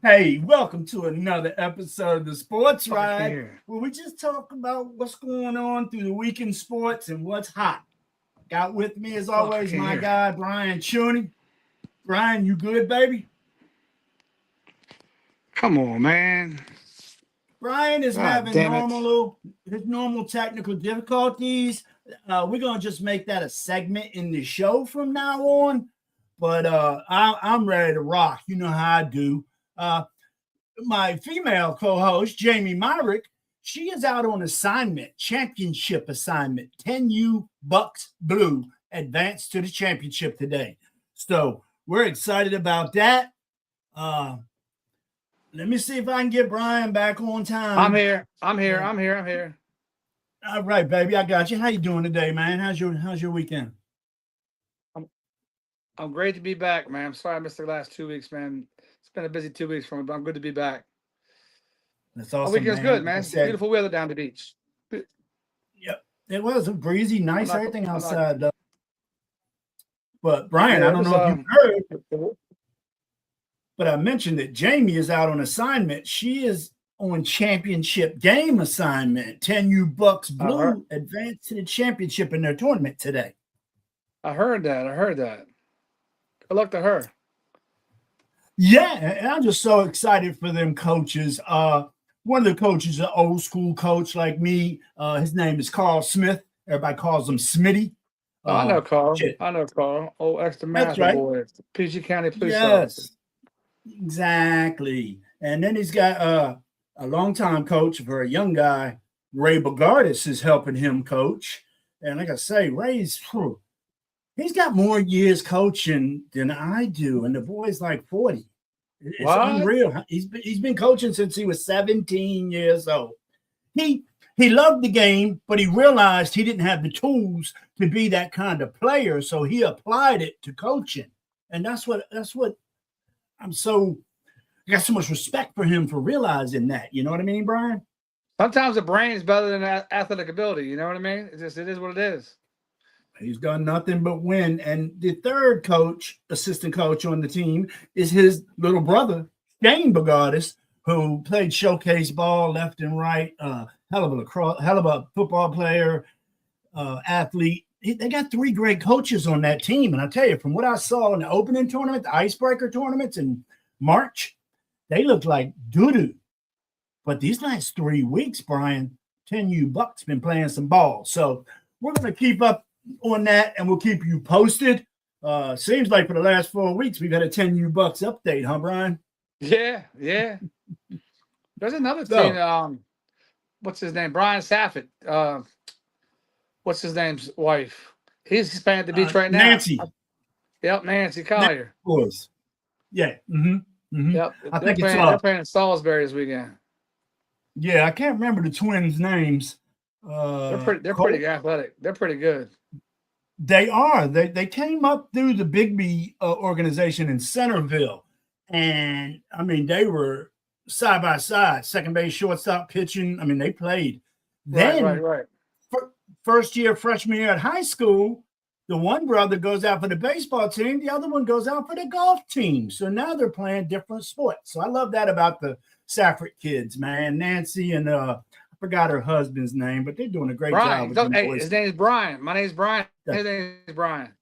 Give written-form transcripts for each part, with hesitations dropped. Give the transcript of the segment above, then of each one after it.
Hey, welcome to another episode of the Sports Ride, where we just talk about what's going on through the week in sports and what's hot. Got with me, as always, my guy, Brian Chooney. Brian, you good, baby? Come on, man. Brian is God having damn it. his normal technical difficulties. We're gonna just make that a segment in the show from now on. But I'm ready to rock. You know how I do. My female co-host, Jamie Myrick, she is out on assignment, championship assignment. 10U Bucks Blue advanced to the championship today. So we're excited about that. Let me see if I can get Brian back on time. I'm here. All right, baby, I got you. How you doing today, man? How's your weekend? I'm great to be back, man. I'm sorry I missed the last 2 weeks, man. It's been a busy 2 weeks for me, but I'm good to be back. That's awesome. My weekend's good, man. Beautiful weather down the beach. Yep, it was a breezy, nice, everything outside. But Brian, I don't know if you heard, but I mentioned that Jamie is out on assignment. She is on championship game assignment. 10U Bucks Blue advanced to the championship in their tournament today. I heard that. Good luck to her. Yeah, and I'm just so excited for them coaches. One of the coaches, an old school coach like me. His name is Carl Smith. Everybody calls him Smitty. I know Carl. Oh, extra master boy. PG County Police Officer. Exactly. And then he's got a longtime coach for a young guy. Ray Bogardus is helping him coach. And like I say, he's got more years coaching than I do, and the boy's like 40. It's unreal. He's been coaching since he was 17 years old. He loved the game, but he realized he didn't have the tools to be that kind of player, so he applied it to coaching. And that's what I got so much respect for him for realizing that. You know what I mean, Brian? Sometimes the brain is better than athletic ability. You know what I mean? It is what it is. He's done nothing but win. And the third assistant coach on the team, is his little brother, Shane Bogardus, who played showcase ball left and right. Hell of a football player, athlete. They got 3 great coaches on that team. And I tell you, from what I saw in the opening tournament, the icebreaker tournaments in March, they looked like doo-doo. But these last 3 weeks, Brian, 10U Bucks been playing some ball. So we're going to keep up on that, and we'll keep you posted. Seems like for the last 4 weeks we've had a 10U Bucks update, huh, Brian? Yeah. There's another team. What's his name? Brian Saffett. What's his name's wife? He's playing at the beach right now. Nancy. Yep, Nancy Collier. Of course. Yeah. Yep. They're playing in Salisbury this weekend. Yeah, I can't remember the twins' names. They're pretty athletic. They're pretty good. They are. They came up through the Bigby organization in Centerville, and I mean they were side by side, second base, shortstop, pitching. I mean they played. Then, right. First year, freshman year at high school, the one brother goes out for the baseball team, the other one goes out for the golf team. So now they're playing different sports. So I love that about the Safford kids, man. Nancy and forgot her husband's name, but they're doing a great job. His name is Brian. My name is Brian. His name is Brian.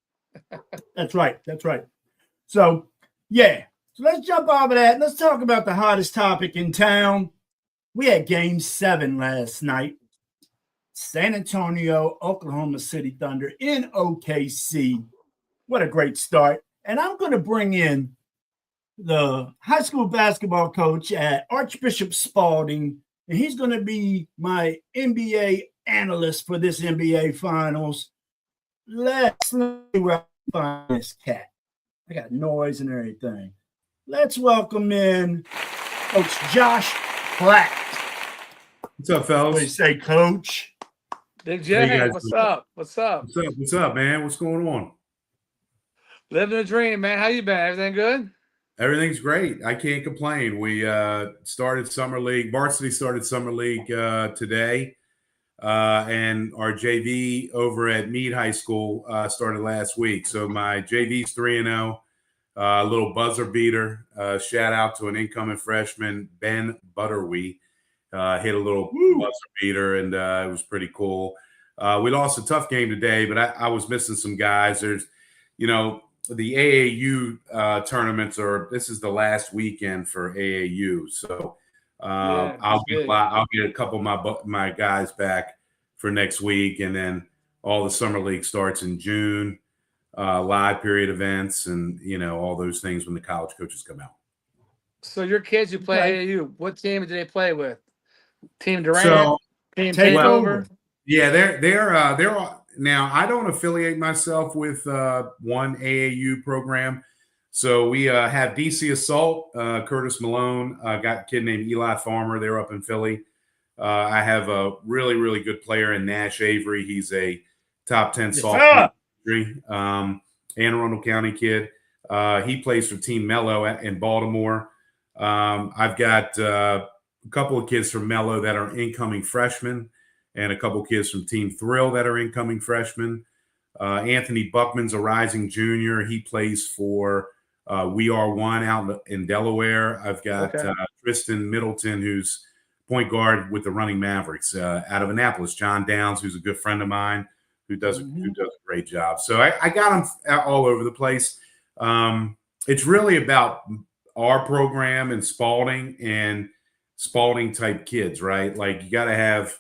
That's right. So, yeah. So let's jump off of that. Let's talk about the hottest topic in town. We had Game 7 last night. San Antonio, Oklahoma City Thunder in OKC. What a great start. And I'm going to bring in the high school basketball coach at Archbishop Spalding, and he's going to be my NBA analyst for this NBA Finals. Let's see where I find this cat. I got noise and everything. Let's welcome in Coach Josh Pratt. What's up, fellas? What do you say, Coach? Big J, what's up, man? What's going on? Living a dream, man. How you been? Everything good? Everything's great. I can't complain. We started Summer League. Varsity started Summer League today. And our JV over at Meade High School started last week. So my JV's 3-0. A little buzzer beater. Shout out to an incoming freshman, Ben Butterwee. Hit a little buzzer beater, and it was pretty cool. We lost a tough game today, but I was missing some guys. There's, the AAU tournaments this is the last weekend for AAU. So I'll get a couple of my guys back for next week, and then all the summer league starts in June. Live period events and all those things when the college coaches come out. So your kids who play AAU, what team do they play with? Team Durant, Team Takeover. Yeah, they're now. I don't affiliate myself with one AAU program, so we have DC Assault, Curtis Malone, got a kid named Eli Farmer. They're up in Philly. I have a really, really good player in Nash Avery. He's a top 10 softball. Anne Arundel County kid. He plays for Team Mello in Baltimore. I've got a couple of kids from Mello that are incoming freshmen, and a couple of kids from Team Thrill that are incoming freshmen. Anthony Buckman's a rising junior. He plays for We Are One out in Delaware. I've got Tristan Middleton, who's point guard with the Running Mavericks out of Annapolis. John Downs, who's a good friend of mine, who does a great job. So I got them all over the place. It's really about our program and Spalding type kids, right? Like you got to have,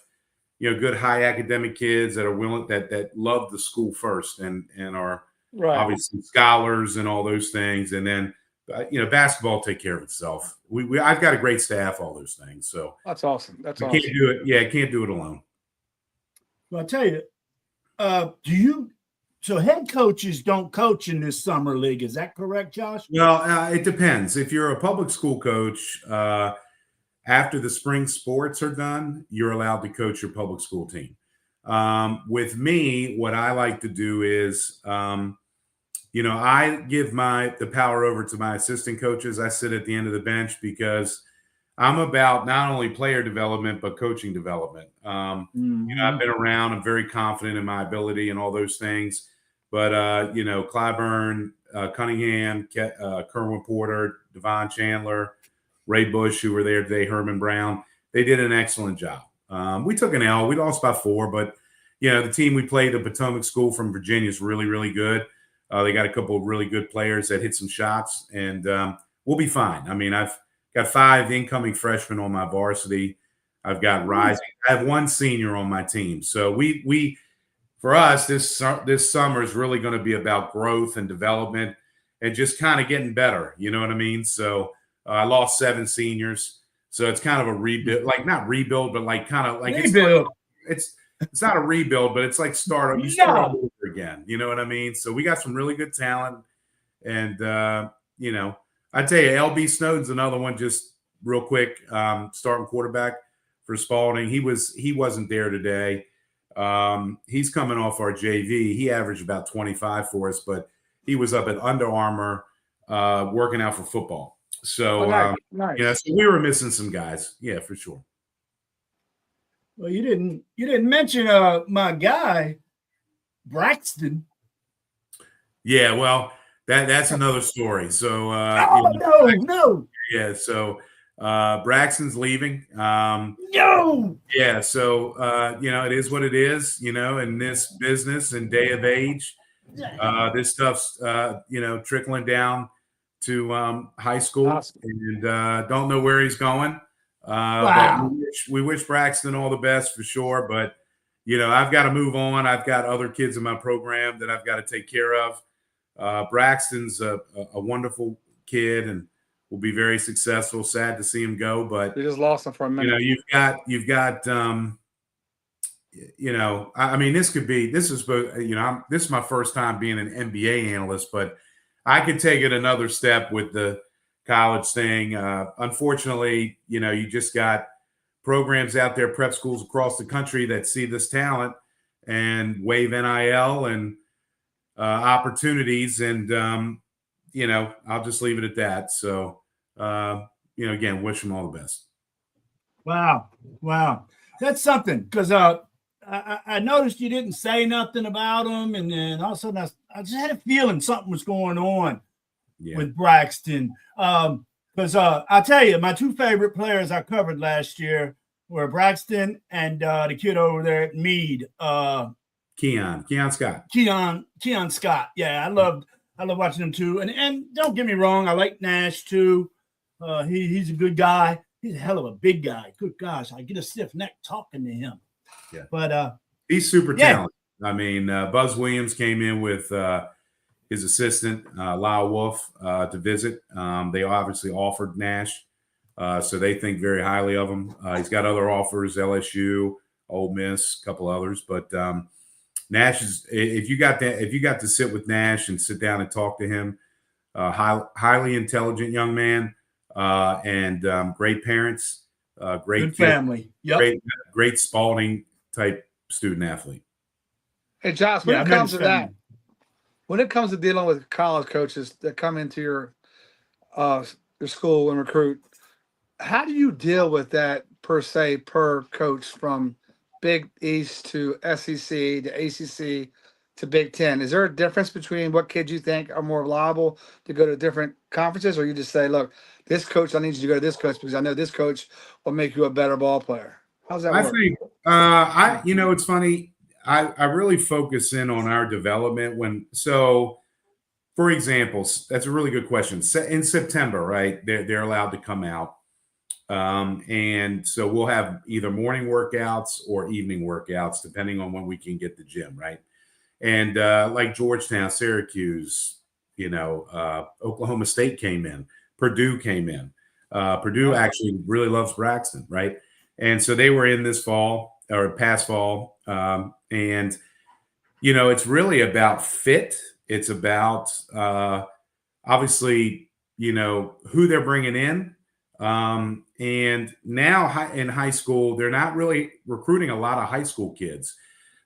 good high academic kids that are willing, that love the school first and are obviously scholars and all those things. And then, basketball take care of itself. I've got a great staff, all those things. So that's awesome. That's awesome. Can't do it. Yeah, can't do it alone. Well, I'll tell you, so head coaches don't coach in this summer league. Is that correct, Josh? Well, it depends. If you're a public school coach, after the spring sports are done, you're allowed to coach your public school team. With me, what I like to do is, I give the power over to my assistant coaches. I sit at the end of the bench because I'm about not only player development, but coaching development. I've been around. I'm very confident in my ability and all those things. But, Clyburn, Cunningham, Kerwin Porter, Devon Chandler, Ray Bush, who were there today, Herman Brown, they did an excellent job. We took an L. We lost by 4, but, the team we played, the Potomac School from Virginia, is really, really good. They got a couple of really good players that hit some shots, and we'll be fine. I mean, I've got 5 incoming freshmen on my varsity. I've got rising. I have 1 senior on my team. So we for us, this summer is really going to be about growth and development and just kind of getting better. You know what I mean? So I lost 7 seniors. So it's kind of a rebuild, like not rebuild, but like kind of like rebuild. It's not a rebuild, but it's like start all over again. You know what I mean? So we got some really good talent. And, I tell you, LB Snowden's another one, just real quick, starting quarterback for Spalding. He wasn't there today. He's coming off our JV. He averaged about 25 for us, but he was up at Under Armour working out for football. So, nice. So we were missing some guys. Yeah, for sure. Well, you didn't mention my guy, Braxton. Yeah, well, that's another story. So, no. Yeah, so Braxton's leaving. No. Yeah, so it is what it is. In this business and day of age, this stuff's trickling down to high school, and don't know where he's going. Wow. But we wish Braxton all the best for sure. But I've got to move on. I've got other kids in my program that I've got to take care of. Braxton's a wonderful kid and will be very successful. Sad to see him go, but we just lost him for a minute. You've got I mean, this is my first time being an NBA analyst, but I could take it another step with the college thing. Unfortunately, you just got programs out there, prep schools across the country that see this talent and wave NIL and opportunities. And, I'll just leave it at that. So, again, wish them all the best. Wow. That's something, because I noticed you didn't say nothing about him, and then all of a sudden I just had a feeling something was going on. with Braxton. Because I'll tell you, my two favorite players I covered last year were Braxton and the kid over there at Meade. Keon Scott. Keon Scott. Yeah, I love watching him too. And don't get me wrong, I like Nash too. He's a good guy. He's a hell of a big guy. Good gosh, I get a stiff neck talking to him. Yeah, but he's super talented. I mean, Buzz Williams came in with his assistant Lyle Wolf to visit. They obviously offered Nash, so they think very highly of him. He's got other offers: LSU, Ole Miss, a couple others. But Nash is if you got to sit with Nash and sit down and talk to him, highly intelligent young man. And great parents, great good family. Yep. Great Spalding type student athlete. Hey, Josh, when it comes to that, when it comes to dealing with college coaches that come into your school and recruit, how do you deal with that per coach from Big East to SEC to ACC to Big Ten? Is there a difference between what kids you think are more liable to go to different conferences, or you just say, look, this coach, I need you to go to this coach because I know this coach will make you a better ball player? How's that work? I think, it's funny. I really focus in on our development for example, that's a really good question. In September, right, they're allowed to come out. And so we'll have either morning workouts or evening workouts, depending on when we can get the gym, right? And like Georgetown, Syracuse, Oklahoma State came in, Purdue came in. Purdue actually really loves Braxton, right? And so they were in this fall or past fall. And, it's really about fit. It's about obviously, who they're bringing in. And now in high school, they're not really recruiting a lot of high school kids.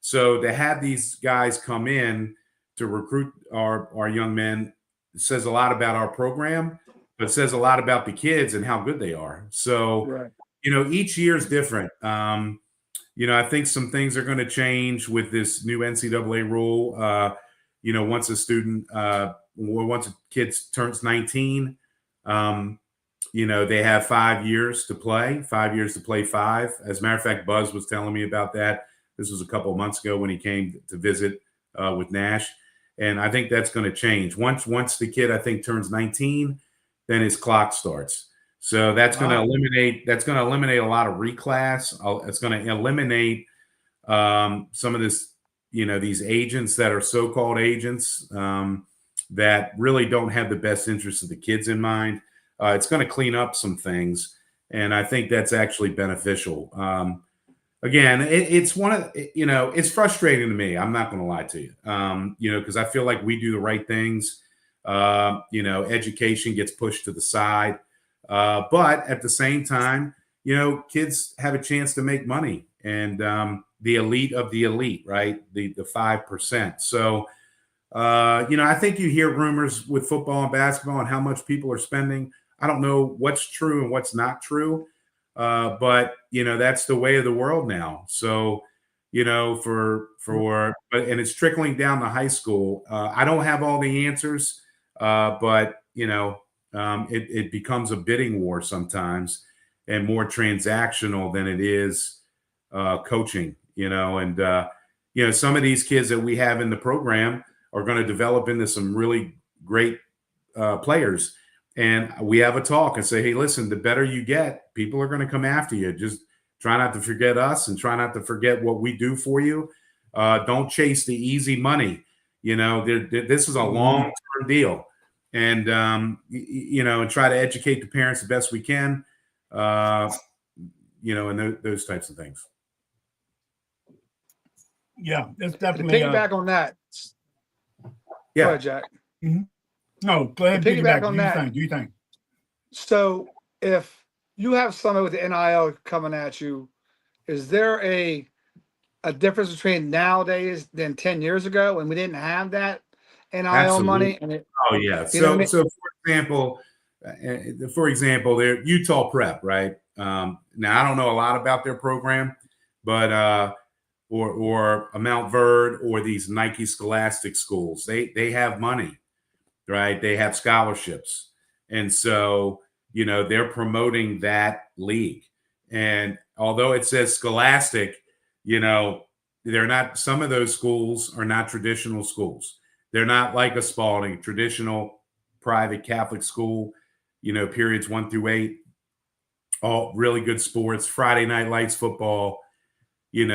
So to have these guys come in to recruit our young men says a lot about our program, but it says a lot about the kids and how good they are. So, right. Each year is different. I think some things are going to change with this new NCAA rule. Once a kid turns 19, they have 5 years to play, 5 years to play five. As a matter of fact, Buzz was telling me about that. This was a couple of months ago when he came to visit with Nash. And I think that's going to change. Once the kid, I think, turns 19, then his clock starts. So that's going to eliminate a lot of reclass. It's going to eliminate some of this, these agents that are so-called agents that really don't have the best interests of the kids in mind. It's going to clean up some things, and I think that's actually beneficial. Again, it's one of it's frustrating to me. I'm not going to lie to you, because I feel like we do the right things. Education gets pushed to the side, but at the same time, kids have a chance to make money, and the elite of the elite, right? The 5%. So, I think you hear rumors with football and basketball and how much people are spending. I don't know what's true and what's not true. But that's the way of the world now. So, and it's trickling down to high school. I don't have all the answers, but it becomes a bidding war sometimes, and more transactional than it is coaching. And some of these kids that we have in the program are going to develop into some really great players. And we have a talk and say, hey, listen, the better you get, people are going to come after you. Just try not to forget us and try not to forget what we do for you. Don't chase the easy money. This is a long-term deal. And, and try to educate the parents the best we can, and those types of things. Yeah, it's definitely. To piggyback on that. Yeah. Go ahead, Jack. Mm-hmm. No, go ahead. Piggyback on that. Do you think? So if you have somebody with the NIL coming at you, is there a difference between nowadays than 10 years ago when we didn't have that NIL Absolutely. Money? And oh yeah. So for example, they're Utah Prep, right? Now I don't know a lot about their program, but or a Mount Verde or these Nike Scholastic schools, they have money. right? They have scholarships. And so, they're promoting that league. And although it says Scholastic, they're not, some of those schools are not traditional schools. They're not like a Spalding, traditional private Catholic school, periods 1 through 8, all really good sports, Friday night lights football. We've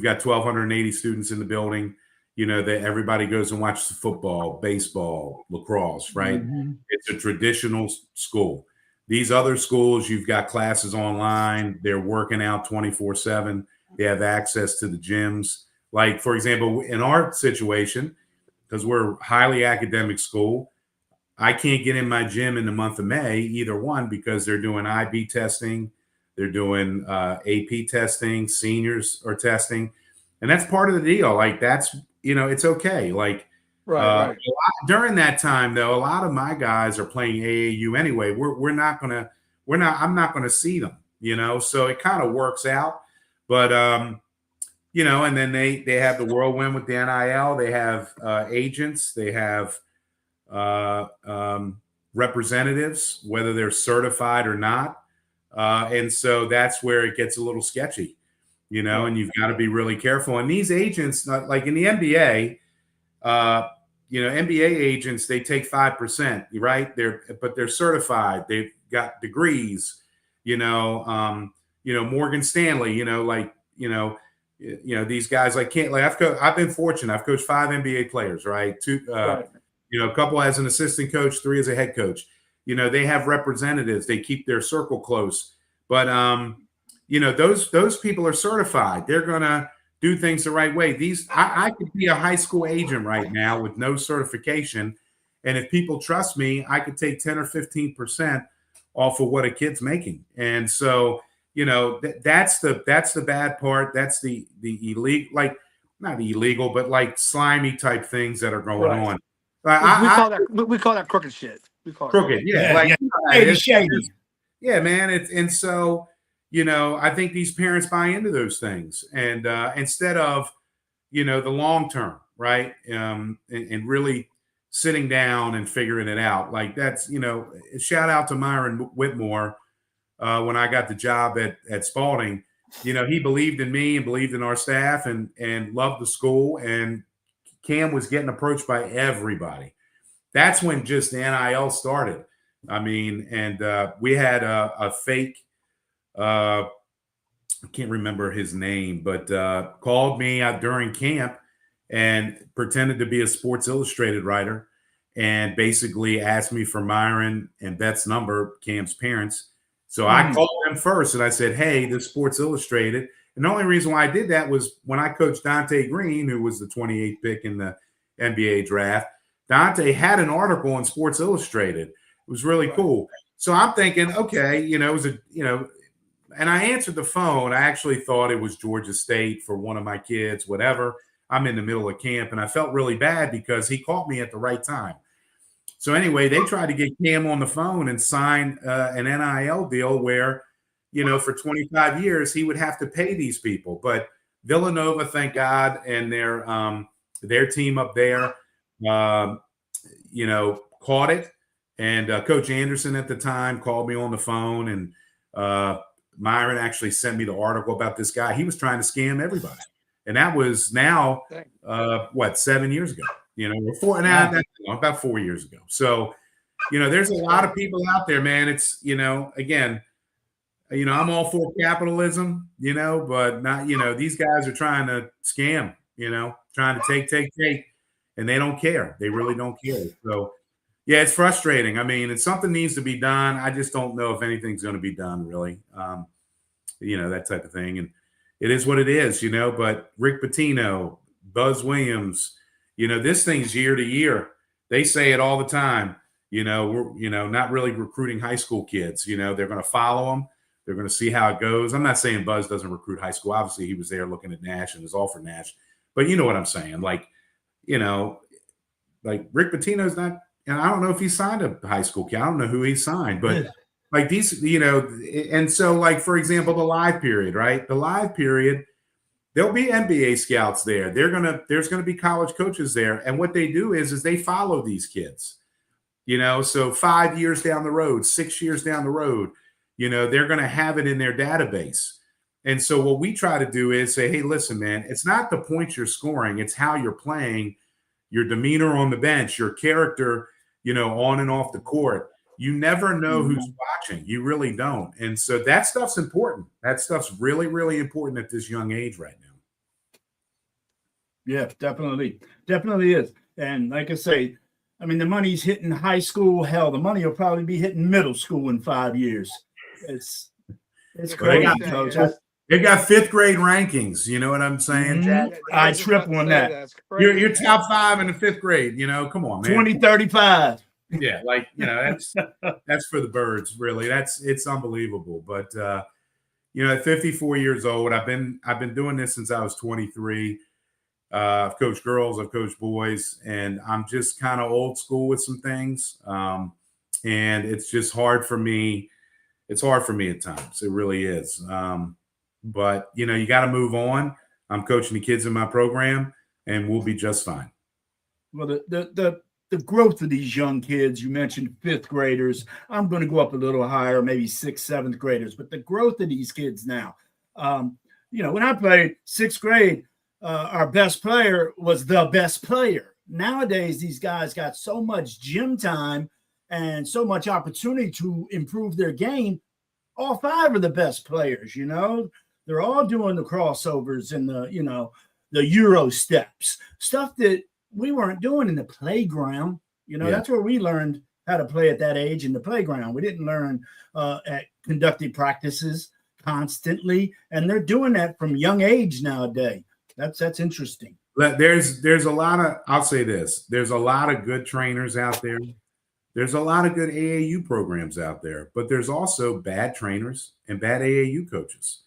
got 1,280 students in the building. That everybody goes and watches football, baseball, lacrosse, right? Mm-hmm. It's a traditional school. These other schools, you've got classes online. They're working out 24/7. They have access to the gyms. Like, for example, in our situation, because we're a highly academic school, I can't get in my gym in the month of May, either one, because they're doing IB testing. They're doing AP testing. Seniors are testing. And that's part of the deal. Like, that's, it's okay. Like, right. During that time, though, a lot of my guys are playing AAU anyway. I'm not going to see them, so it kind of works out. But, and then they have the whirlwind with the NIL. They have agents. They have representatives, whether they're certified or not. And so that's where it gets a little sketchy, and you've got to be really careful. And these agents, like in the NBA, NBA agents, they take 5%, right? But they're certified. They've got degrees, Morgan Stanley, these guys I've been fortunate. I've coached 5 NBA players, right? A couple as an assistant coach, 3 as a head coach. They have representatives. They keep their circle close. But, those people are certified. They're going to do things the right way. I could be a high school agent right now with no certification. And if people trust me, I could take 10 or 15% off of what a kid's making. And so, that's the bad part. That's the illegal, like not illegal, but like slimy type things that are going on. We call that crooked shit. We call crooked. Shady. Yeah, man. And so, I think these parents buy into those things, and instead of, the long term, right, and really sitting down and figuring it out. Like, that's, shout out to Myron Whitmore when I got the job at Spalding. He believed in me and believed in our staff and loved the school. And Cam was getting approached by everybody. That's when just the NIL started. I mean, and we had a fake. I can't remember his name, but called me out during camp and pretended to be a Sports Illustrated writer and basically asked me for Myron and Beth's number, Cam's parents. So I called them first and I said, hey, this Sports Illustrated. And the only reason why I did that was when I coached Dante Green, who was the 28th pick in the NBA draft. Dante had an article in Sports Illustrated. It was really cool. So I'm thinking, okay, it was and I answered the phone. I actually thought it was Georgia State for one of my kids, whatever. I'm in the middle of camp, and I felt really bad because he called me at the right time. So anyway, they tried to get Cam on the phone and sign an NIL deal where, for 25 years, he would have to pay these people. But Villanova, thank God, and their team up there, caught it. And Coach Anderson at the time called me on the phone, and Myron actually sent me the article about this guy. He was trying to scam everybody. And that was now, 7 years ago, about 4 years ago. So, there's a lot of people out there, man. It's, again, I'm all for capitalism, but not, these guys are trying to scam, trying to take, and they don't care. They really don't care. So, yeah, it's frustrating. I mean, something needs to be done. I just don't know if anything's going to be done, really. That type of thing. And it is what it is, but Rick Pitino, Buzz Williams, this thing's year to year. They say it all the time. We're, not really recruiting high school kids. They're going to follow them. They're going to see how it goes. I'm not saying Buzz doesn't recruit high school. Obviously, he was there looking at Nash and was all for Nash. But you know what I'm saying? Like Rick Pitino's not, and I don't know if he signed a high school kid. I don't know who he signed, but like these, and so like, for example, the live period, right? The live period, There'll be NBA scouts there. There's gonna be college coaches there, and what they do is they follow these kids. So 5 years down the road, 6 years down the road, they're going to have it in their database. And so what we try to do is say, hey, listen, man, it's not the points you're scoring, it's how you're playing, your demeanor on the bench, your character, on and off the court. You never know who's watching. You really don't. And so that stuff's important. That stuff's really, really important at this young age right now. Yeah, definitely. Definitely is. And like I say, I mean, the money's hitting high school. Hell, the money will probably be hitting middle school in 5 years. It's crazy. They got fifth grade rankings. You know what I'm saying, Jack? I triple on that. You're top 5 in the fifth grade. Come on, man. 2035. Yeah, that's for the birds. Really, it's unbelievable. But at 54 years old, I've been doing this since I was 23. I've coached girls, I've coached boys, and I'm just kind of old school with some things. And it's just hard for me. It's hard for me at times. It really is. But you got to move on. I'm coaching the kids in my program, and we'll be just fine. Well, the growth of these young kids, you mentioned fifth graders. I'm going to go up a little higher, maybe sixth, seventh graders. But the growth of these kids now, when I played sixth grade, our best player was the best player. Nowadays, these guys got so much gym time and so much opportunity to improve their game. All 5 are the best players, They're all doing the crossovers and the Euro steps, stuff that we weren't doing in the playground. That's where we learned how to play at that age, in the playground. We didn't learn at conducted practices constantly, and they're doing that from young age nowadays. That's interesting. There's a lot of, I'll say this, there's a lot of good trainers out there. There's a lot of good AAU programs out there, but there's also bad trainers and bad AAU coaches.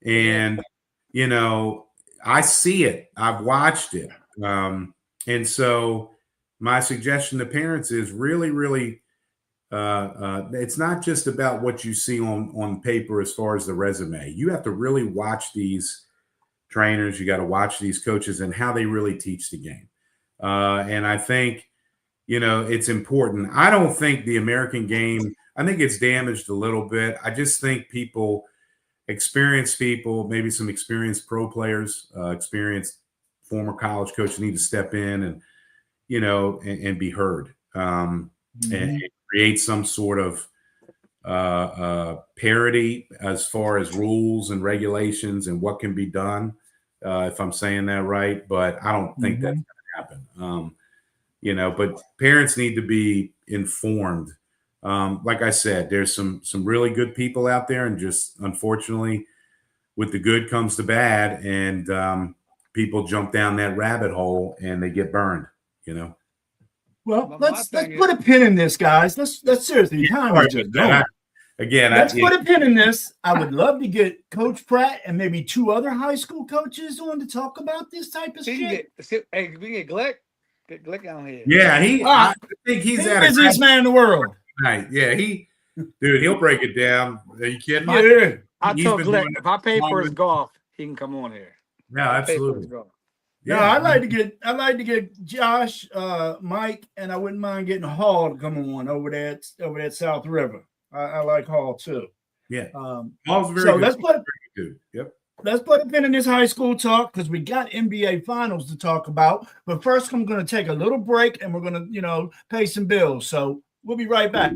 And, I see it. I've watched it. And so my suggestion to parents is really, really, it's not just about what you see on paper as far as the resume. You have to really watch these trainers. You got to watch these coaches and how they really teach the game. And I think, it's important. I don't think the American game, I think it's damaged a little bit. I just think experienced people, maybe some experienced pro players, experienced former college coaches need to step in and, and be heard and create some sort of parity as far as rules and regulations and what can be done, if I'm saying that right. But I don't think that's going to happen. But parents need to be informed. Like I said, there's some really good people out there, and just unfortunately, with the good comes the bad, and people jump down that rabbit hole and they get burned. Well, let's put a pin in this, guys. Let's seriously. Time is just going. Again, let's put a pin in this. I would love to get Coach Pratt and maybe 2 other high school coaches on to talk about this type of shit. Hey, we get Glick. Get Glick on here. Yeah, I think he's the busiest man in the world. Right. Yeah, he'll break it down. Are you kidding me? Yeah. I told Glick, if I pay for his golf, he can come on here. Yeah, absolutely. Yeah, I'd like to get Josh, Mike, and I wouldn't mind getting Hall to come on over that South River. I like Hall too. Yeah. Hall's very good. Let's put a pin in this high school talk because we got NBA finals to talk about. But first, I'm going to take a little break and we're going to, pay some bills. So we'll be right back.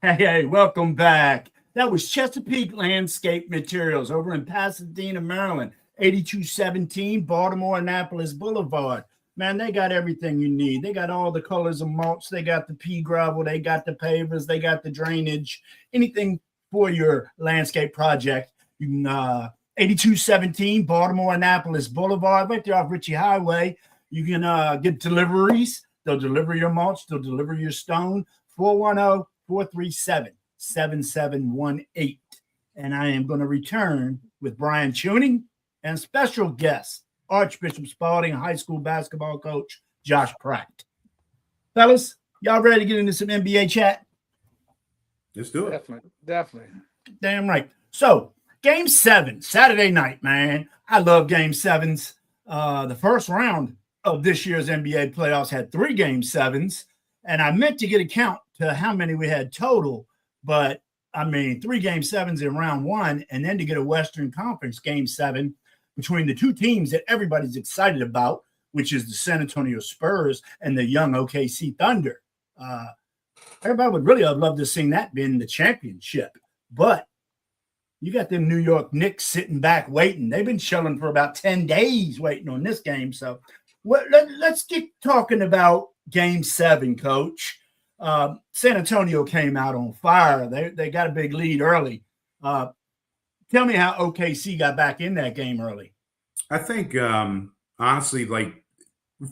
Hey, welcome back. That was Chesapeake Landscape Materials over in Pasadena, Maryland, 8217 Baltimore Annapolis Boulevard. Man, they got everything you need. They got all the colors of mulch. They got the pea gravel. They got the pavers. They got the drainage. Anything for your landscape project, you can 8217 Baltimore Annapolis Boulevard, right there off Ritchie Highway. You can get deliveries. They'll deliver your mulch. They'll deliver your stone. 410-437-7718. And I am going to return with Brian Tuning and special guest, Archbishop Spalding High School basketball coach Josh Pratt. Fellas, y'all ready to get into some NBA chat? Let's do it. Definitely. Damn right. So, Game 7, Saturday night, man. I love Game 7s. The first round of this year's NBA playoffs had 3 Game 7s, and I meant to get a count to how many we had total, but, 3 Game 7s in round 1, and then to get a Western Conference Game 7 between the 2 teams that everybody's excited about, which is the San Antonio Spurs and the young OKC Thunder. Everybody would really have loved to see that being the championship. But you got them New York Knicks sitting back waiting. They've been chilling for about 10 days waiting on this game. So let's get talking about Game 7, Coach. San Antonio came out on fire. They got a big lead early. Tell me how OKC got back in that game early. I think, honestly,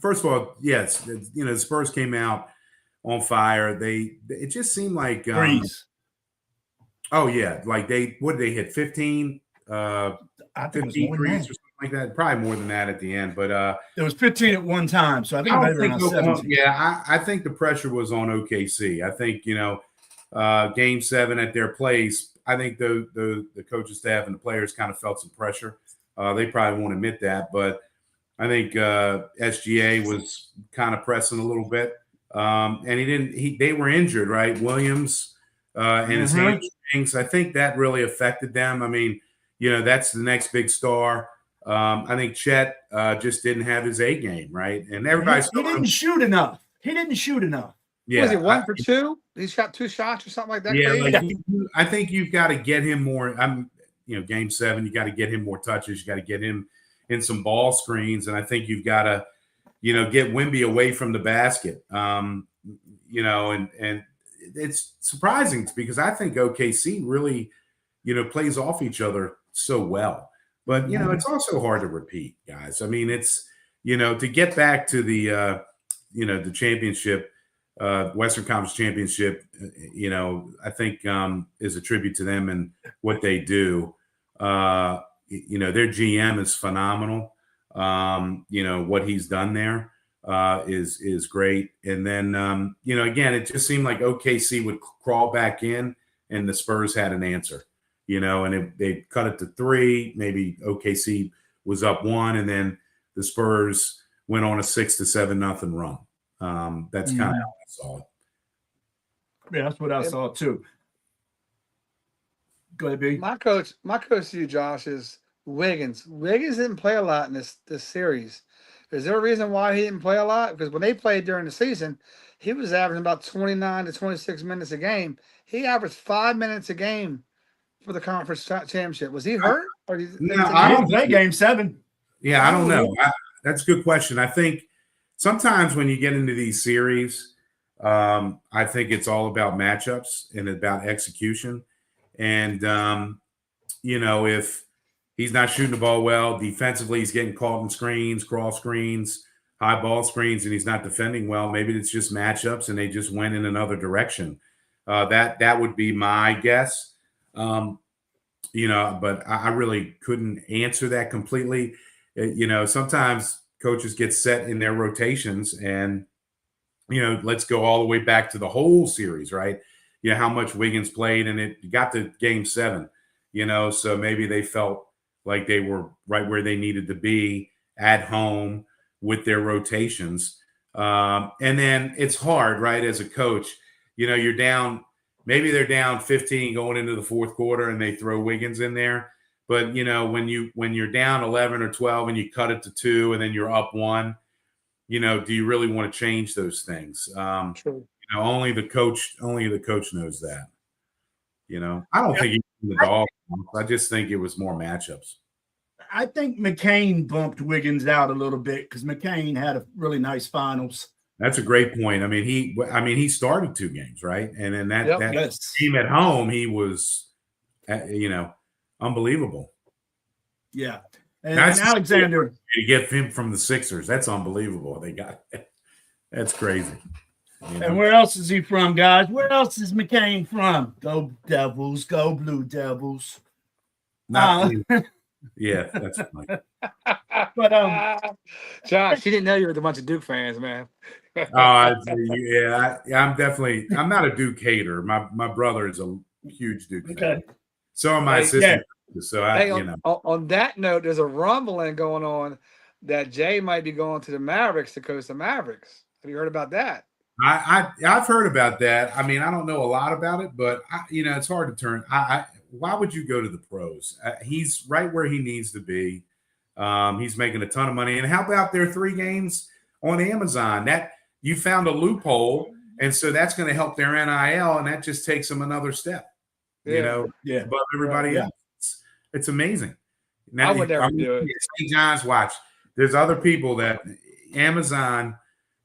first of all, yes, the Spurs came out on fire. It just seemed like Breeze. Oh yeah, what did they hit 15? I think 15 threes or something like that. Probably more than that at the end, but it was 15 at one time. So I think I think the pressure was on OKC. I think Game 7 at their place. I think the coaching staff and the players kind of felt some pressure. They probably won't admit that, but I think SGA was kind of pressing a little bit. And they were injured, right? Williams and his hamstrings. I think that really affected them. That's the next big star. I think Chet just didn't have his A game, right? And everybody he didn't shoot enough. Yeah. Was he 1 for 2? He shot 2 shots or something like that? Yeah, I think you've got to get him more. Game 7, you got to get him more touches. You got to get him in some ball screens, and I think you've got to get Wemby away from the basket. And it's surprising because I think OKC really, plays off each other so well. But, it's also hard to repeat, guys. It's, to get back to the championship, Western Conference Championship, I think is a tribute to them and what they do. Their GM is phenomenal. What he's done there is great. And then, again, it just seemed like OKC would crawl back in and the Spurs had an answer, and they cut it to 3. Maybe OKC was up 1, and then the Spurs went on a 6-7-0 run. That's kind of how I saw it. Yeah, that's what I saw too. Go ahead, B. My coach to you, Josh, is Wiggins. Wiggins didn't play a lot in this series. Is there a reason why he didn't play a lot? Because when they played during the season, he was averaging about 29 to 26 minutes a game. He averaged 5 minutes a game for the conference championship. Was he hurt? Or I don't play Game 7. Yeah, I don't know. That's a good question. I think sometimes when you get into these series, I think it's all about matchups and about execution. And, if he's not shooting the ball well, defensively, he's getting caught in screens, cross screens, high ball screens, and he's not defending well. Maybe it's just matchups and they just went in another direction. That would be my guess. But I really couldn't answer that completely. Sometimes coaches get set in their rotations and, let's go all the way back to the whole series, right? How much Wiggins played, and it got to Game 7, so maybe they felt like they were right where they needed to be at home with their rotations. And then it's hard, right? As a coach, you're down, maybe they're down 15 going into the fourth quarter and they throw Wiggins in there. But, when you're down 11 or 12 and you cut it to 2 and then you're up 1, do you really want to change those things? True. Only the coach knows that. I don't think he was the dog. I just think it was more matchups. I think McCain bumped Wiggins out a little bit because McCain had a really nice finals. That's a great point. He started 2 games, right? And then that team at home, he was, unbelievable. Yeah. And That's Alexander. to get him from the Sixers. That's unbelievable. They got that's crazy. You know? And where else is he from, guys? Where else is McCain from? Go Devils, go Blue Devils. Yeah, that's funny. But Josh, she didn't know you were a bunch of Duke fans, man. Yeah, I'm not a Duke hater. My brother is a huge Duke fan. So am my assistant. Yeah. So on that note, there's a rumbling going on that Jay might be going to the Mavericks to coach the Mavericks. Have you heard about that? I've heard about that. I mean, I don't know a lot about it, but it's hard to turn. Why would you go to the pros? He's right where he needs to be. He's making a ton of money. And how about their 3 games on Amazon? That you found a loophole, and so that's going to help their NIL, and that just takes them another step. Above everybody else. It's amazing. Now, I would never do it. St. John's, watch. There's other people that Amazon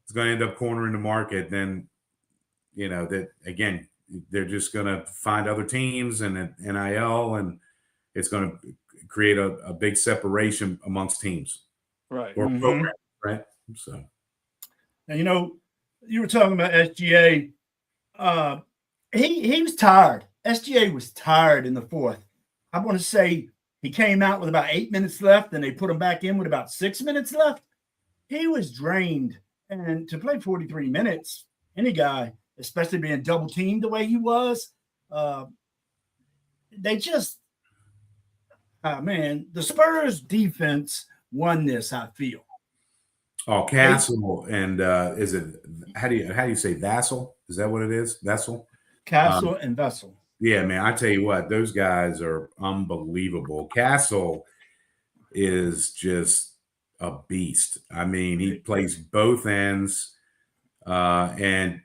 is going to end up cornering the market. Then, that again, they're just going to find other teams and NIL, and it's going to create a big separation amongst teams, right? Or programs, right? So, and you were talking about SGA. He was tired. SGA was tired in the 4th. I want to say he came out with about 8 minutes left, and they put him back in with about 6 minutes left. He was drained, and to play 43 minutes, any guy, especially being double teamed the way he was, they just. Man, the Spurs defense won this, I feel. Oh, Castle and is it how do you say Vassell? Is that what it is? Vessel? Castle and Vessel. Yeah, man, I tell you what, those guys are unbelievable. Castle is just a beast. I mean, he plays both ends, and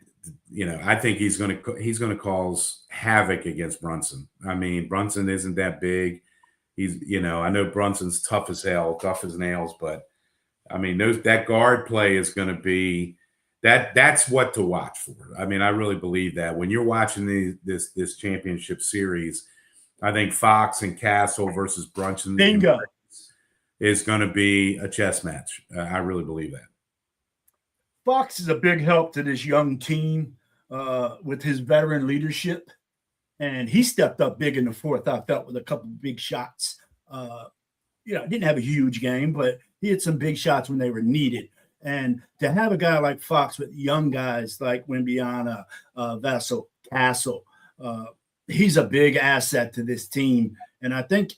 I think he's going to cause havoc against Brunson. I mean, Brunson isn't that big. He's, I know Brunson's tough as hell, tough as nails, but I mean, that guard play is going to be that's what to watch for. I mean, I really believe that when you're watching this championship series, I think Fox and Castle versus Brunson is going to be a chess match. I really believe that. Fox is a big help to this young team with his veteran leadership. And he stepped up big in the 4th, I felt, with a couple of big shots. Didn't have a huge game, but he had some big shots when they were needed. And to have a guy like Fox with young guys like Wimbiana, Vessel, Castle, he's a big asset to this team. And I think,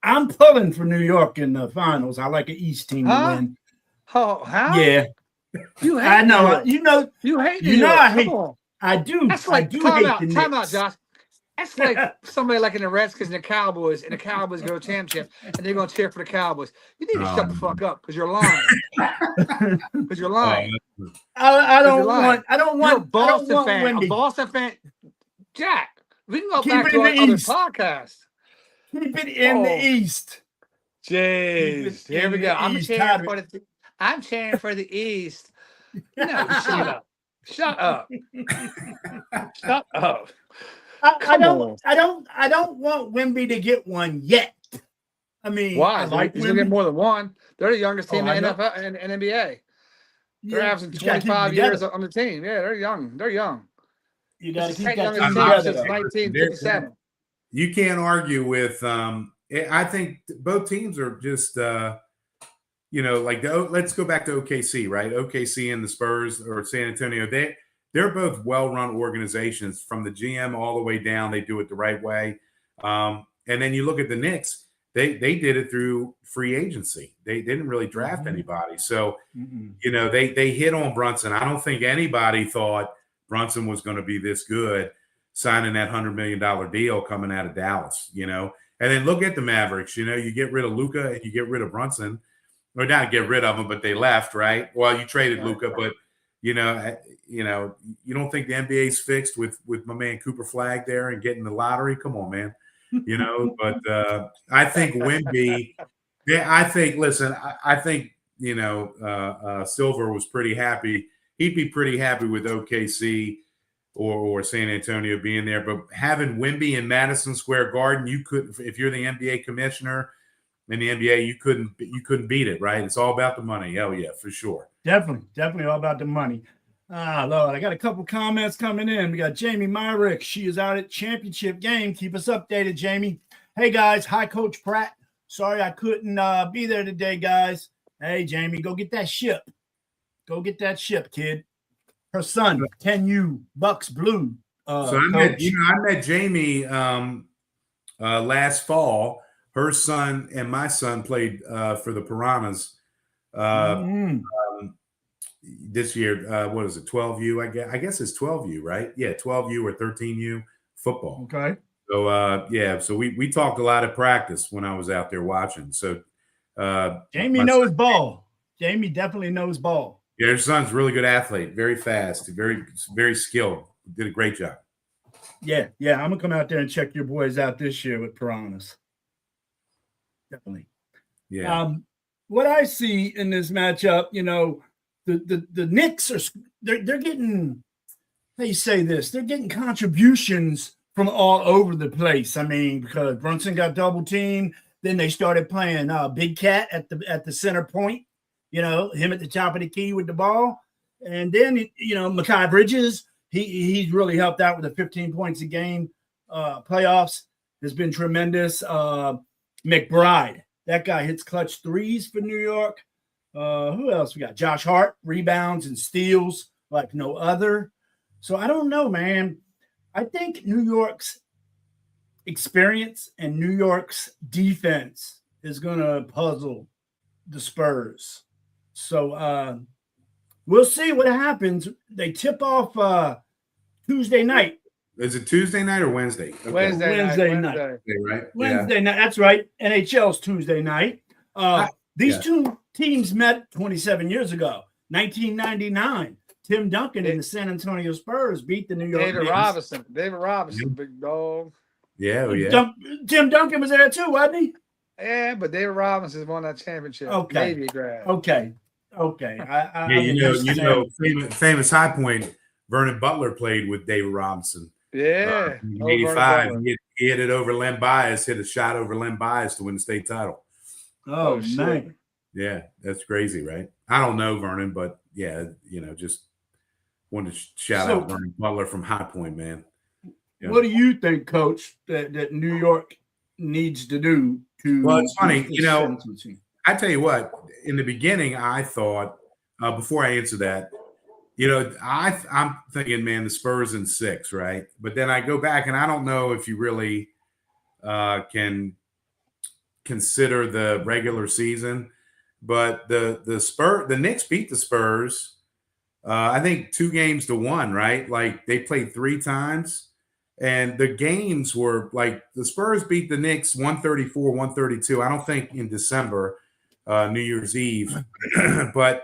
I'm pulling for New York in the finals. I like an East team to win. Oh, how? Yeah. You hate I know. You hate New York. I hate. I do. That's like time out, Josh. That's like somebody like in the Redskins and the Cowboys, and the Cowboys go to championship, and they're going to cheer for the Cowboys. You need to shut the fuck up because you're lying. Because you're lying. I don't want. You're a Boston fan. A Boston fan. Jack, we can go back to our other podcast. Keep it in the East. Jeez, here we go. I'm cheering for the East. No, shut up. Shut up. Shut up. I don't want Wemby to get one yet. I mean, why? He's gonna get more than one. They're the youngest team in the NFL and NBA. They're averaging 25 years on the team. Yeah, they're young. They're young. You got to keep that together. Since 1957. You can't argue with. I think both teams are just. Let's go back to OKC, right? OKC and the Spurs or San Antonio. They're both well-run organizations from the GM all the way down. They do it the right way. And then you look at the Knicks. They did it through free agency. They didn't really draft anybody. So, they hit on Brunson. I don't think anybody thought Brunson was going to be this good signing that $100 million deal coming out of Dallas, And then look at the Mavericks. You get rid of Luka and you get rid of Brunson. Or not get rid of them, but they left, right? Well, you traded Luka, but you don't think the NBA's fixed with my man Cooper Flag there and getting the lottery? Come on, man. But I think Wemby. I think Silver was pretty happy. He'd be pretty happy with OKC or San Antonio being there, but having Wemby in Madison Square Garden, you could, if you're the NBA commissioner. in the NBA, you couldn't beat it, right? It's all about the money. Hell yeah, for sure. Definitely all about the money. Lord, I got a couple comments coming in. We got Jamie Myrick. She is out at championship game. Keep us updated, Jamie. Hey, guys. Hi, Coach Pratt. Sorry I couldn't be there today, guys. Hey, Jamie, go get that ship. Go get that ship, kid. Her son, 10U, Bucks Blue. So I met Jamie last fall. Her son and my son played for the Piranhas this year. What is it, 12U? I guess it's 12U, right? Yeah, 12U or 13U football. Okay. So so we talked a lot at practice when I was out there watching. So Jamie knows ball. Jamie definitely knows ball. Yeah, her son's a really good athlete, very fast, very skilled. Did a great job. Yeah. I'm gonna come out there and check your boys out this year with Piranhas. Definitely. Yeah. What I see in this matchup, the Knicks they're getting, how you say this? They're getting contributions from all over the place. I mean, because Brunson got double teamed, then they started playing Big Cat at the center point. Him at the top of the key with the ball, and then Mekhi Bridges. He's really helped out with the 15 points a game. Playoffs has been tremendous. McBride, that guy hits clutch threes for New York. Who else we got? Josh Hart, rebounds and steals like no other. So I don't know, man. I think New York's experience and New York's defense is going to puzzle the Spurs. So we'll see what happens. They tip off Tuesday night. Is it Tuesday night or Wednesday? Okay. Wednesday night. Right? Wednesday night. That's right. NHL's Tuesday night. These two teams met 27 years ago, 1999. Tim Duncan and the San Antonio Spurs beat the New York Knicks. David Robinson, big dog. Yeah. Tim Duncan was there too, wasn't he? Yeah, but David Robinson won that championship. Okay. Navy grad. Okay. Famous high point. Vernon Butler played with David Robinson. Yeah. In 85. He hit it over Len Bias, hit a shot over Len Bias to win the state title. Oh man. Yeah, that's crazy, right? I don't know Vernon, but yeah, just wanted to shout out Vernon Butler from High Point, man. What do you think, Coach, that New York needs to do to? Well, it's funny, I tell you what. In the beginning, I thought before I answer that, I'm thinking, man, the Spurs in 6, right? But then I go back and I don't know if you really can consider the regular season, but the Knicks beat the Spurs. I think 2-1, right? Like they played 3 times, and the games were like the Spurs beat the Knicks 134-132. I don't think in December, New Year's Eve, but.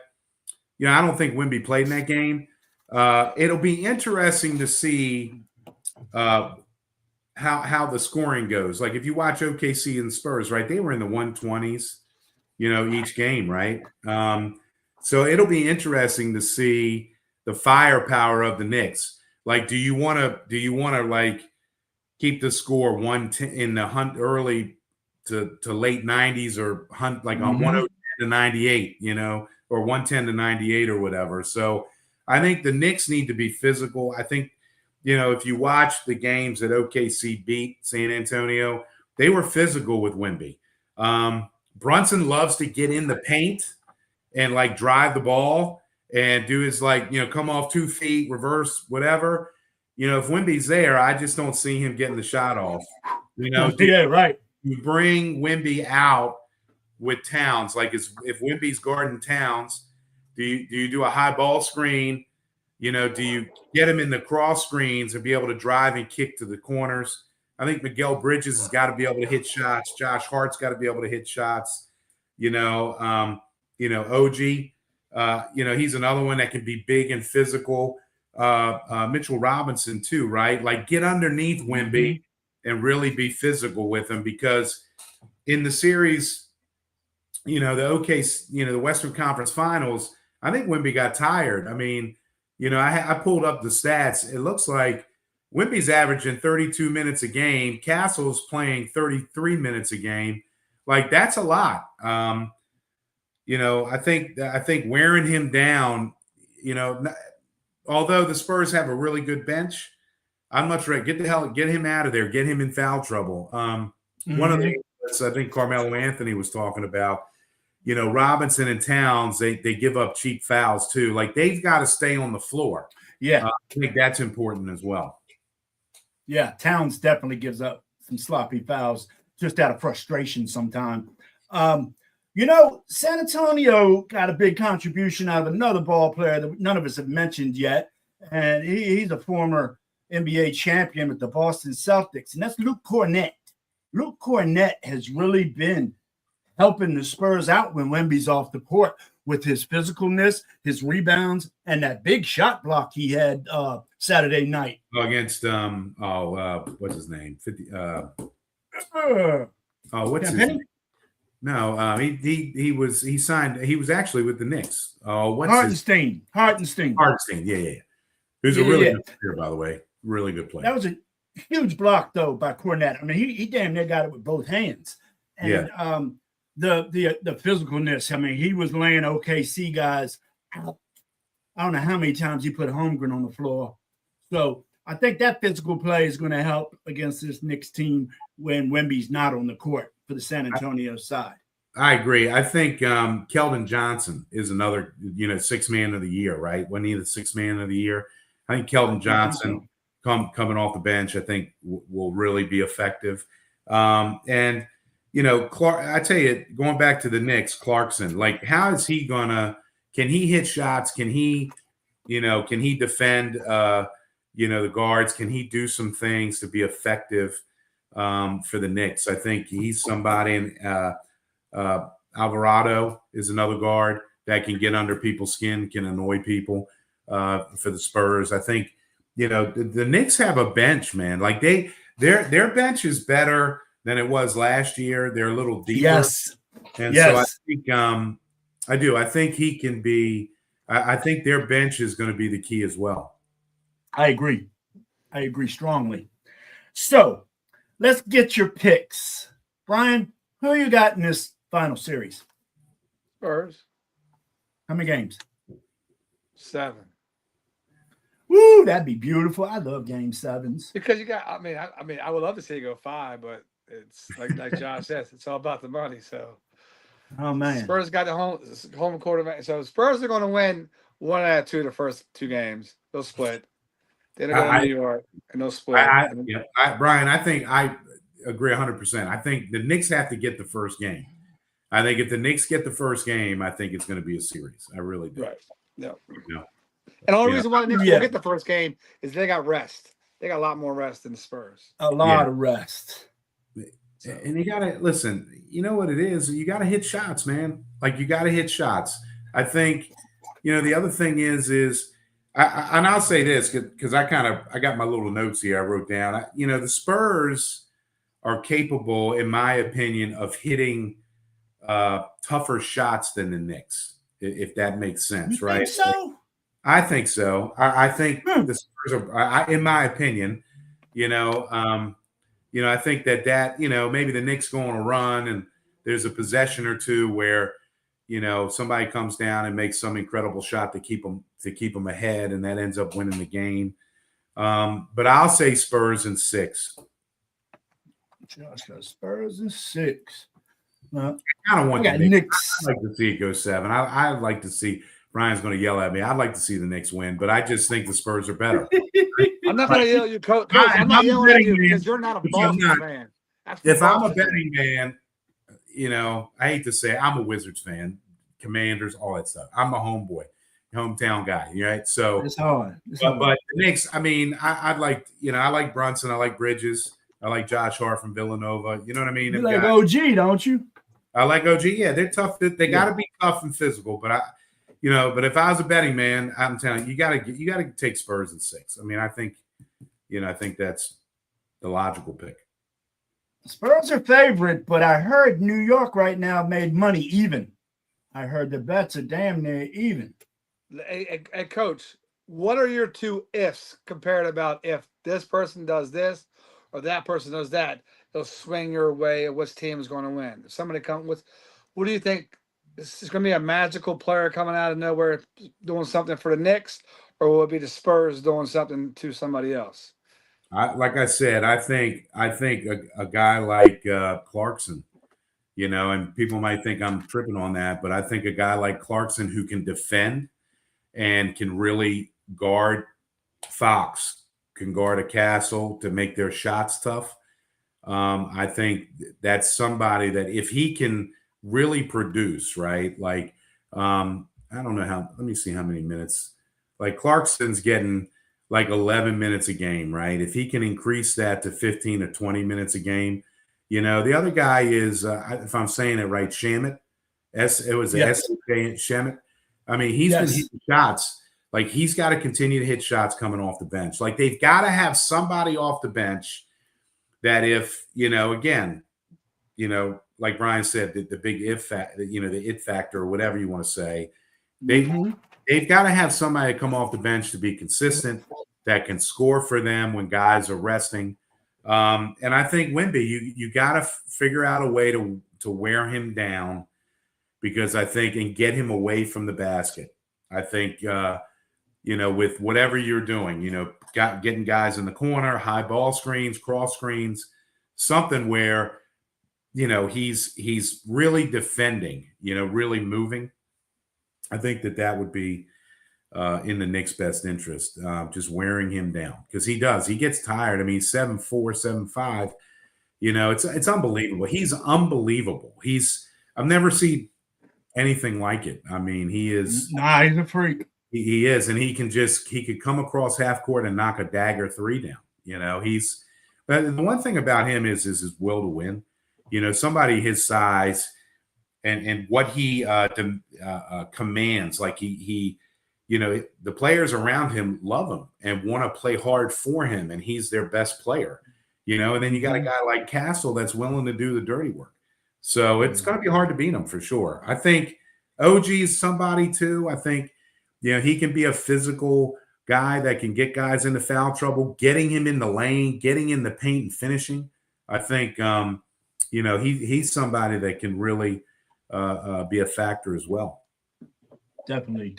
I don't think Wemby played in that game. It'll be interesting to see how the scoring goes. Like if you watch OKC and Spurs, right? They were in the 120s, each game, right? So it'll be interesting to see the firepower of the Knicks. Like, do you want to like keep the score 110 in the early to late 90s or hunt like on 110 to 98, or 110 to 98 or whatever. So I think the Knicks need to be physical. I think, if you watch the games that OKC beat San Antonio, they were physical with Wemby. Brunson loves to get in the paint and like drive the ball and do his come off 2 feet, reverse, whatever. If Wemby's there, I just don't see him getting the shot off. Yeah, right. You bring Wemby out with Towns, like if Wemby's guarding Towns, do you do a high ball screen? Do you get him in the cross screens and be able to drive and kick to the corners? I think Miguel Bridges has got to be able to hit shots. Josh Hart's got to be able to hit shots. OG, he's another one that can be big and physical. Mitchell Robinson too, right? Like get underneath Wemby and really be physical with him, because in the series, the OKC, the Western Conference Finals, I think Wemby got tired. I mean, I pulled up the stats. It looks like Wemby's averaging 32 minutes a game. Castle's playing 33 minutes a game. Like that's a lot. I think wearing him down, although the Spurs have a really good bench, I'd much rather get him out of there, get him in foul trouble. One of the I think Carmelo Anthony was talking about, Robinson and Towns, they give up cheap fouls too. Like they've got to stay on the floor. Yeah. I think that's important as well. Yeah, Towns definitely gives up some sloppy fouls just out of frustration sometimes. San Antonio got a big contribution out of another ball player that none of us have mentioned yet, and he's a former NBA champion with the Boston Celtics, and that's Luke Cornett. Luke Cornett has really been helping the Spurs out when Wemby's off the court with his physicalness, his rebounds, and that big shot block he had Saturday night against what's his name? 50. What's his name? No, he signed. He was actually with the Knicks. Hartenstein. Yeah. Who's a really good player, by the way. Really good player. That was a huge block though by Cornett. I mean, he damn near got it with both hands. And the physicalness. I mean, he was laying OKC guys out. I don't know how many times he put Holmgren on the floor. So I think that physical play is going to help against this Knicks team when Wemby's not on the court for the San Antonio side. I agree. I think Keldon Johnson is another, sixth man of the year, right? Wasn't he the sixth man of the year? I think Keldon Johnson coming off the bench, I think will really be effective. And Clark, I tell you, going back to the Knicks, Clarkson, like how is he gonna? Can he hit shots? Can he defend? The guards? Can he do some things to be effective for the Knicks? I think he's somebody. Alvarado is another guard that can get under people's skin, can annoy people for the Spurs. I think the Knicks have a bench, man. Like their bench is better than it was last year. They're a little deeper. Yes. And so I think I do. I think he can be. I think their bench is going to be the key as well. I agree strongly. So let's get your picks. Brian, who you got in this final series? Spurs. How many games? 7. Woo, that'd be beautiful. I love game 7s. Because you got, I would love to see you go 5, but it's like Josh says, it's all about the money. So, oh man, Spurs got the home quarterback. So Spurs are going to win 1 out of 2 the first 2 games. They'll split. Then they'll go to New York and they'll split. Brian, I think I agree 100%. I think the Knicks have to get the first game. I think if the Knicks get the first game, I think it's going to be a series. I really do. Right. No. And the only reason why the Knicks will get the first game is they got rest. They got a lot more rest than the Spurs. A lot of rest. And you got to listen, you know what it is? You got to hit shots, man. Like you got to hit shots. I think, the other thing is and I'll say this because I got my little notes here I wrote down. The Spurs are capable, in my opinion, of hitting tougher shots than the Knicks, if that makes sense, you right? Think so? I think so. I think the Spurs are, in my opinion, I think that maybe the Knicks go on a run and there's a possession or two where somebody comes down and makes some incredible shot to keep them ahead, and that ends up winning the game. But I'll say Spurs in 6. Josh got Spurs in 6. I don't want the Knicks. I'd like to see it go 7. I'd like to see. Brian's going to yell at me. I'd like to see the Knicks win, but I just think the Spurs are better. I'm not going to yell at you, Coach. I'm not yelling at you because you're not a Boston fan. If I'm a betting man, I hate to say it, I'm a Wizards fan, Commanders, all that stuff. I'm a hometown guy, right? So it's hard. But the Knicks, I like Brunson, I like Bridges, I like Josh Hart from Villanova. You know what I mean? You like OG, don't you? I like OG. Yeah, they're tough. They got to be tough and physical. But but if I was a betting man, I'm telling you, you got to take Spurs in 6. I think that's the logical pick. Spurs are favorite, but I heard New York right now made money even. I heard the bets are damn near even. Hey, Coach, what are your 2 ifs compared about if this person does this or that person does that? it'll swing your way of which team is going to win. If somebody come with, what do you think? Is this going to be a magical player coming out of nowhere doing something for the Knicks, or will it be the Spurs doing something to somebody else? Like I said, I think a guy like Clarkson, and people might think I'm tripping on that, but I think a guy like Clarkson who can defend and can really guard Fox, can guard a Castle to make their shots tough. I think that's somebody that if he can really produce, right? Like, I don't know how, let me see how many minutes. Like Clarkson's getting like 11 minutes a game, right? If he can increase that to 15 to 20 minutes a game, the other guy is, if I'm saying it right, Shamet. It was Yes. S.J. Shamet. I mean, he's been hitting shots. Like, he's got to continue to hit shots coming off the bench. Like, they've got to have somebody off the bench that if, again, like Brian said, the big the it factor or whatever you want to say, they've got to have somebody come off the bench to be consistent, that can score for them when guys are resting. And I think Wemby, you got to figure out a way to wear him down, because I think, and get him away from the basket. I think, with whatever you're doing, getting guys in the corner, high ball screens, cross screens, something where, he's really defending, really moving. I think that would be in the Knicks' best interest, just wearing him down, because he does. He gets tired. I mean, 7'4", 7'5", it's unbelievable. He's unbelievable. I've never seen anything like it. I mean, he is. Nah, he's a freak. He is, and he could come across half court and knock a dagger three down. But the one thing about him is his will to win. Somebody his size and what he commands, like he the players around him love him and want to play hard for him, and he's their best player. And then you got a guy like Castle that's willing to do the dirty work. So it's going to be hard to beat him for sure. I think OG is somebody too. I think, he can be a physical guy that can get guys into foul trouble, getting him in the lane, getting in the paint and finishing. I think, he's somebody that can really be a factor as well. Definitely.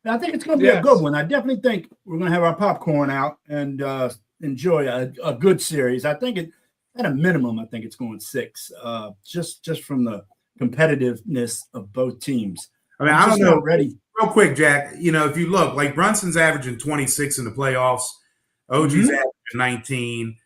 I think it's going to be a good one. I definitely think we're going to have our popcorn out and enjoy a good series. I think at a minimum, I think it's going 6, just from the competitiveness of both teams. I mean, I don't know. Ready. Real quick, Jack, if you look, like Brunson's averaging 26 in the playoffs, OG's averaging 19,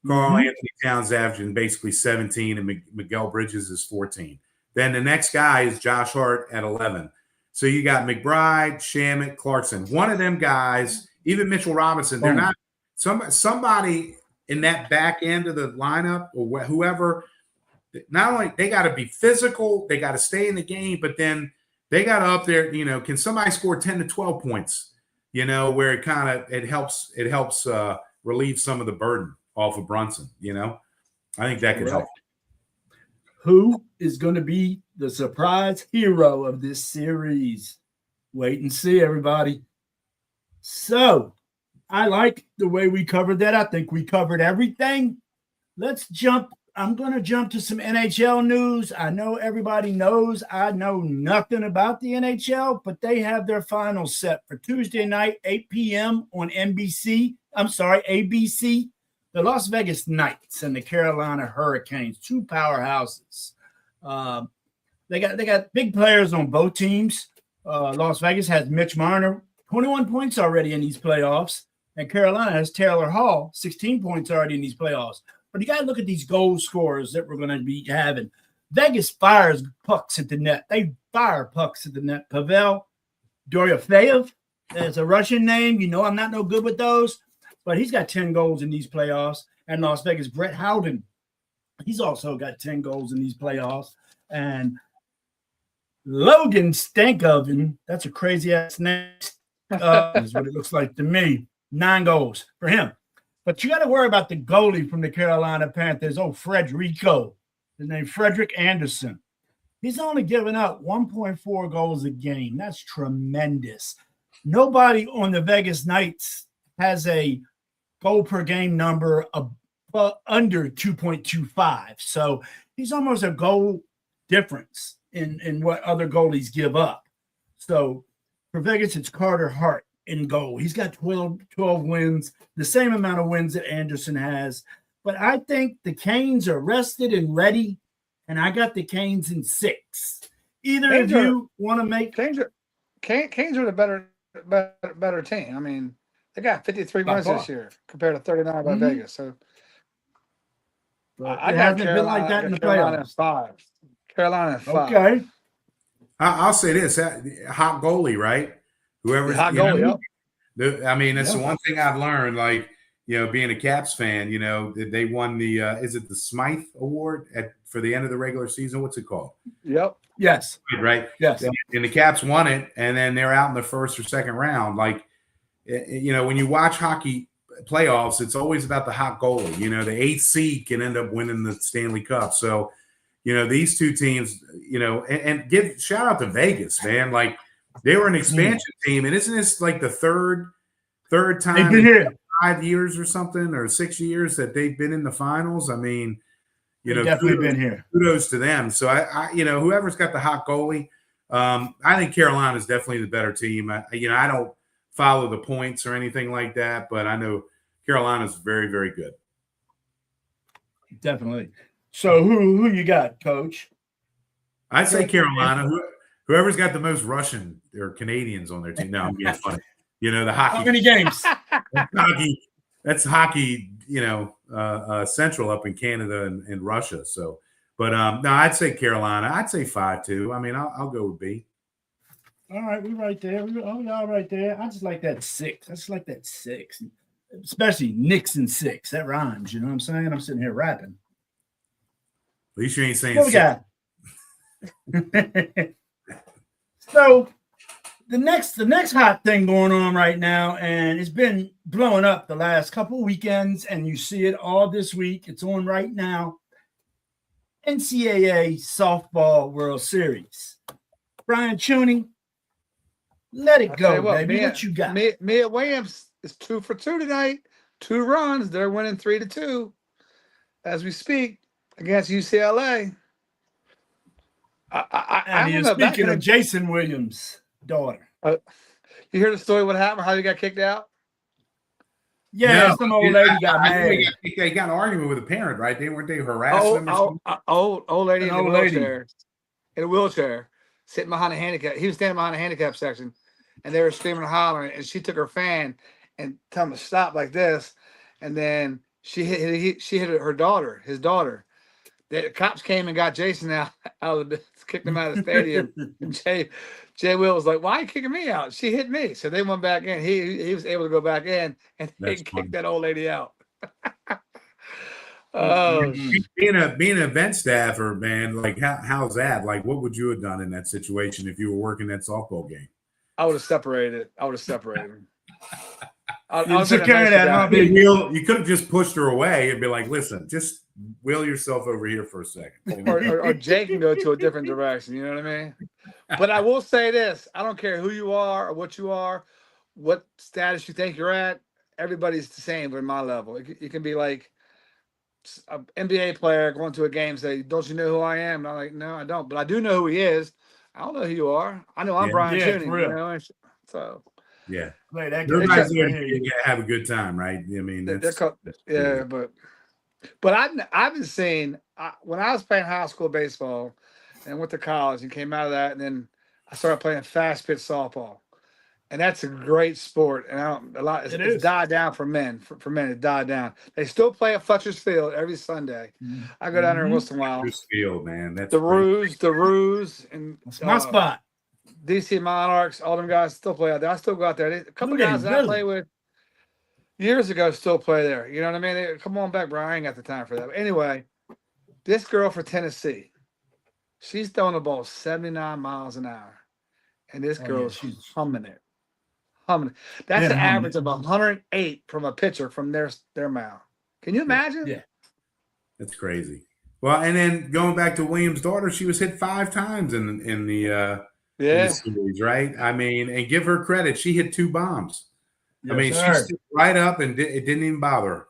Karl Anthony Towns averaging basically 17, and Miguel Bridges is 14. Then the next guy is Josh Hart at 11. So you got McBride, Shamet, Clarkson. One of them guys, even Mitchell Robinson, they're not somebody in that back end of the lineup or whoever. Not only they got to be physical, they got to stay in the game, but then they got to up there. Can somebody score 10 to 12 points? Where it helps relieve some of the burden off of Brunson. I think that could help. Who is going to be the surprise hero of this series? Wait and see, everybody. So I like the way we covered that. I think we covered everything. Let's jump. I'm going to jump to some NHL news. I know everybody knows I know nothing about the NHL, but they have their finals set for Tuesday night, 8 p.m. on ABC. The Las Vegas Knights and the Carolina Hurricanes, 2 powerhouses. They got big players on both teams. Las Vegas has Mitch Marner, 21 points already in these playoffs, and Carolina has Taylor Hall, 16 points already in these playoffs. But you got to look at these goal scorers that we're going to be having. Vegas fires pucks at the net. They fire pucks at the net. Pavel Dorofeyev, that's a Russian name. I'm not no good with those. But he's got 10 goals in these playoffs. And Las Vegas, Brett Howden, he's also got 10 goals in these playoffs. And Logan Stankoven, that's a crazy-ass name, is what it looks like to me. 9 goals for him. But you got to worry about the goalie from the Carolina Panthers, Frederico. His name Frederick Anderson. He's only given up 1.4 goals a game. That's tremendous. Nobody on the Vegas Knights has a goal per game number under 2.25. So he's almost a goal difference in what other goalies give up. So for Vegas, it's Carter Hart in goal. He's got 12 wins, the same amount of wins that Anderson has. But I think the Canes are rested and ready, and I got the Canes in 6. Either of you want to make Canes are the better team. I mean, they got 53 wins this year compared to 39 by Vegas. So I got Carolina, been like that in the playoffs. 5. Carolina 5. Okay. I'll say this: hot goalie, right? Whoever's hot goalie. I mean, that's the one thing I've learned. Like, being a Caps fan, they won the is it the Smythe Award for the end of the regular season? What's it called? Yep. Yes. Right. Yes. And the Caps won it, and then they're out in the first or second round. Like, when you watch hockey playoffs, it's always about the hot goalie. The 8th seed can end up winning the Stanley Cup. So, these two teams, and give shout out to Vegas, man. Like, they were an expansion team, and isn't this like the third time in 5 years or something, or 6 years that they've been in the finals? I mean, definitely been here. Kudos to them. So I whoever's got the hot goalie, I think Carolina is definitely the better team. I don't follow the points or anything like that, but I know Carolina's very, very good. Definitely. So who you got, Coach? I'd say Carolina. Whoever's got the most Russian or Canadians on their team. No, I'm being funny. The hockey. How many games? That's hockey. Central up in Canada and Russia. So, but no, I'd say Carolina. I'd say 5-2. I mean, I'll go with B. All right, we're right there. Y'all right there. I just like that 6. I just like that 6, especially Nixon 6. That rhymes. You know what I'm saying? I'm sitting here rapping. At least you ain't saying what we 6. Got? So the next hot thing going on right now, and it's been blowing up the last couple weekends, and you see it all this week. It's on right now. NCAA Softball World Series. Brian Chooney, let it go, baby. What you got? Mia Williams is 2 for 2 tonight. 2 runs. They're winning 3-2 as we speak against UCLA. Speaking of Jason Williams' daughter. You hear the story? What happened? How you got kicked out? Yeah, some old lady got mad. They got an argument with a parent, right? Weren't they harassing them? Old lady in a wheelchair, sitting behind a handicap. He was standing behind a handicap section, and they were screaming and hollering. And she took her fan and told him to stop like this, and then she hit her daughter, his daughter. The cops came and got Jason out of the kicked him out of the stadium. And Jay Will was like, "Why are you kicking me out? She hit me." So they went back in. He was able to go back in and they kicked that old lady out. Being an event staffer, man, like how's that? Like, what would you have done in that situation if you were working that softball game? I would have separated. I would have separated. You took care of that, huh? You could have just pushed her away and be like, "Listen, just wheel yourself over here for a second." or Jay can go to a different direction. You know what I mean? But I will say this: I don't care who you are or what you are, what status you think you're at. Everybody's the same at my level. You can be like an NBA player going to a game and say, "Don't you know who I am?" And I'm like, "No, I don't, but I do know who he is. I don't know who you are. I know I'm Brian Chooney." You know? So. Yeah, everybody's there to have a good time, right? I mean, but I've been seeing when I was playing high school baseball and went to college and came out of that, and then I started playing fast pitch softball, and that's a great sport. And it's died down for men. For men, it died down. They still play at Fletcher's Field every Sunday. I go down there once in a while. Fletcher's Field, man, that's the Ruse, and that's my spot. DC Monarchs, all them guys still play out there. I still go out there. A couple of guys that I played with years ago still play there. You know what I mean? Come on back, Brian. I ain't got the time for that. But anyway, this girl for Tennessee, she's throwing the ball 79 miles an hour. And this girl, she's humming it. That's an average of 108 from a pitcher from their mound. Can you imagine? Yeah. That's crazy. Well, and then going back to Williams' daughter, she was hit 5 times in the series, right? I mean, and give her credit. She hit 2 bombs. I mean, she stood right up and it didn't even bother her.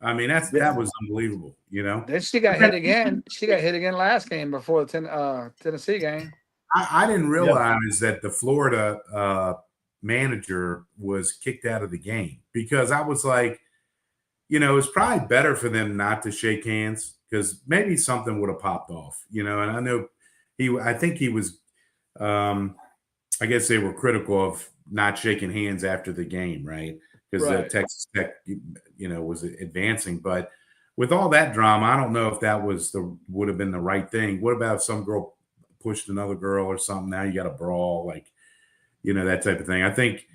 I mean, that was unbelievable, you know. Then she got hit again. She got hit again last game before the Tennessee game. I didn't realize that the Florida manager was kicked out of the game, because I was like, you know, it's probably better for them not to shake hands, because maybe something would have popped off, you know. And I know I think he was, I guess they were critical of not shaking hands after the game, right? Because Texas Tech, you know, was advancing. But with all that drama, I don't know if that would have been the right thing. What about if some girl pushed another girl or something? Now you got a brawl, like, you know, that type of thing. I think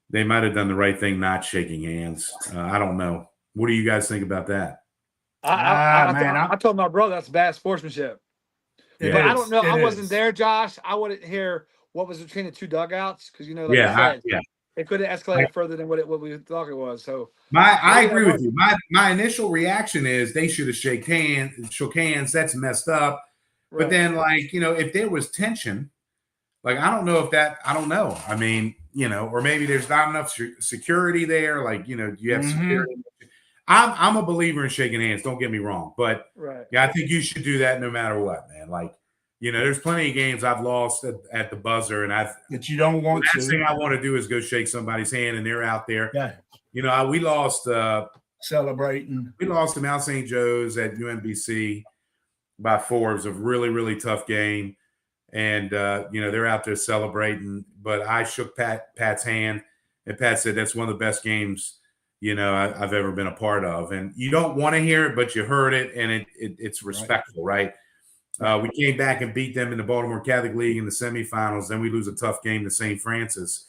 they might have done the right thing not shaking hands. I don't know. What do you guys think about that? I told my brother that's bad sportsmanship. But I don't know. I wasn't there, Josh. I wouldn't hear what was between the two dugouts, because, you know, like you said, it could have escalated further than what we thought it was. So I agree with you. My initial reaction is they should have shook hands. That's messed up. Right. But then, like, you know, if there was tension, like, I don't know. I mean, you know, or maybe there's not enough security there. Like, you know, you have security. I'm a believer in shaking hands. Don't get me wrong, but I think you should do that no matter what, man. Like, you know, there's plenty of games I've lost at the buzzer, and that you don't want to. The last thing I want to do is go shake somebody's hand, and they're out there. Yeah. You know, we lost celebrating. We lost to Mount St. Joe's at UMBC by 4. It was a really, really tough game, and you know, they're out there celebrating. But I shook Pat's hand, and Pat said that's one of the best games, you know, I've ever been a part of. And you don't want to hear it, but you heard it, and it's respectful, right? We came back and beat them in the Baltimore Catholic League in the semifinals. Then we lose a tough game to St. Francis.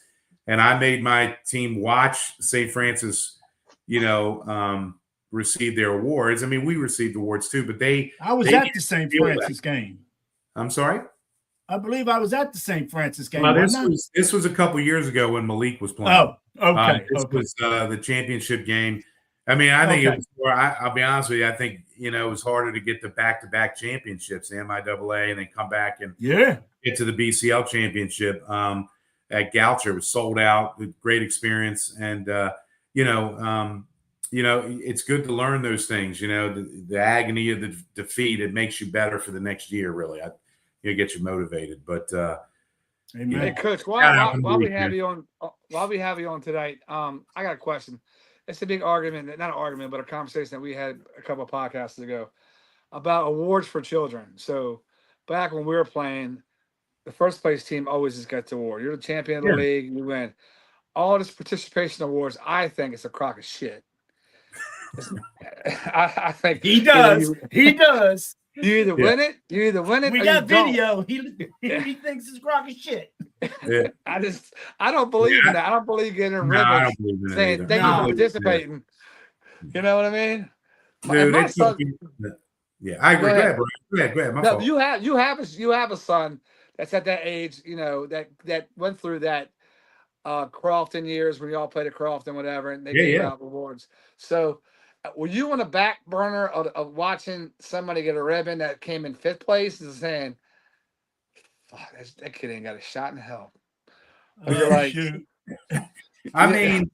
And I made my team watch St. Francis, you know, receive their awards. I mean, we received awards too, but I was at the St. Francis game. I'm sorry? I believe I was at the St. Francis game. Well, this was a couple years ago when Malik was playing. Oh, okay. This was the championship game. I mean, I think it was more, I'll be honest with you, I think, you know, it was harder to get the back-to-back championships, the MIAA, and then come back and get to the BCL championship at Goucher. It was sold out, great experience. And, you know, it's good to learn those things, you know, the agony of the defeat. It makes you better for the next year, really. It gets you motivated. But, hey, Coach, while we have you on tonight, I got a question. It's a big argument, not an argument, but a conversation that we had a couple of podcasts ago about awards for children. So back when we were playing, the first place team always just gets the award. You're the champion of the league, you win. All this participation awards, I think it's a crock of shit. I think he does. He does. You either win it. We got video. He thinks it's crock of shit. Yeah. I don't believe in that. I don't believe getting ribbons saying thank you for participating. You know what I mean? Dude, I agree. Go ahead, bro. Go ahead. My fault. You have a son that's at that age, you know, that went through that Crofton years when you all played at Crofton, whatever, and they gave out awards. So were you on the back burner of watching somebody get a ribbon that came in 5th place and saying, fuck, that kid ain't got a shot in hell? You're like, I mean,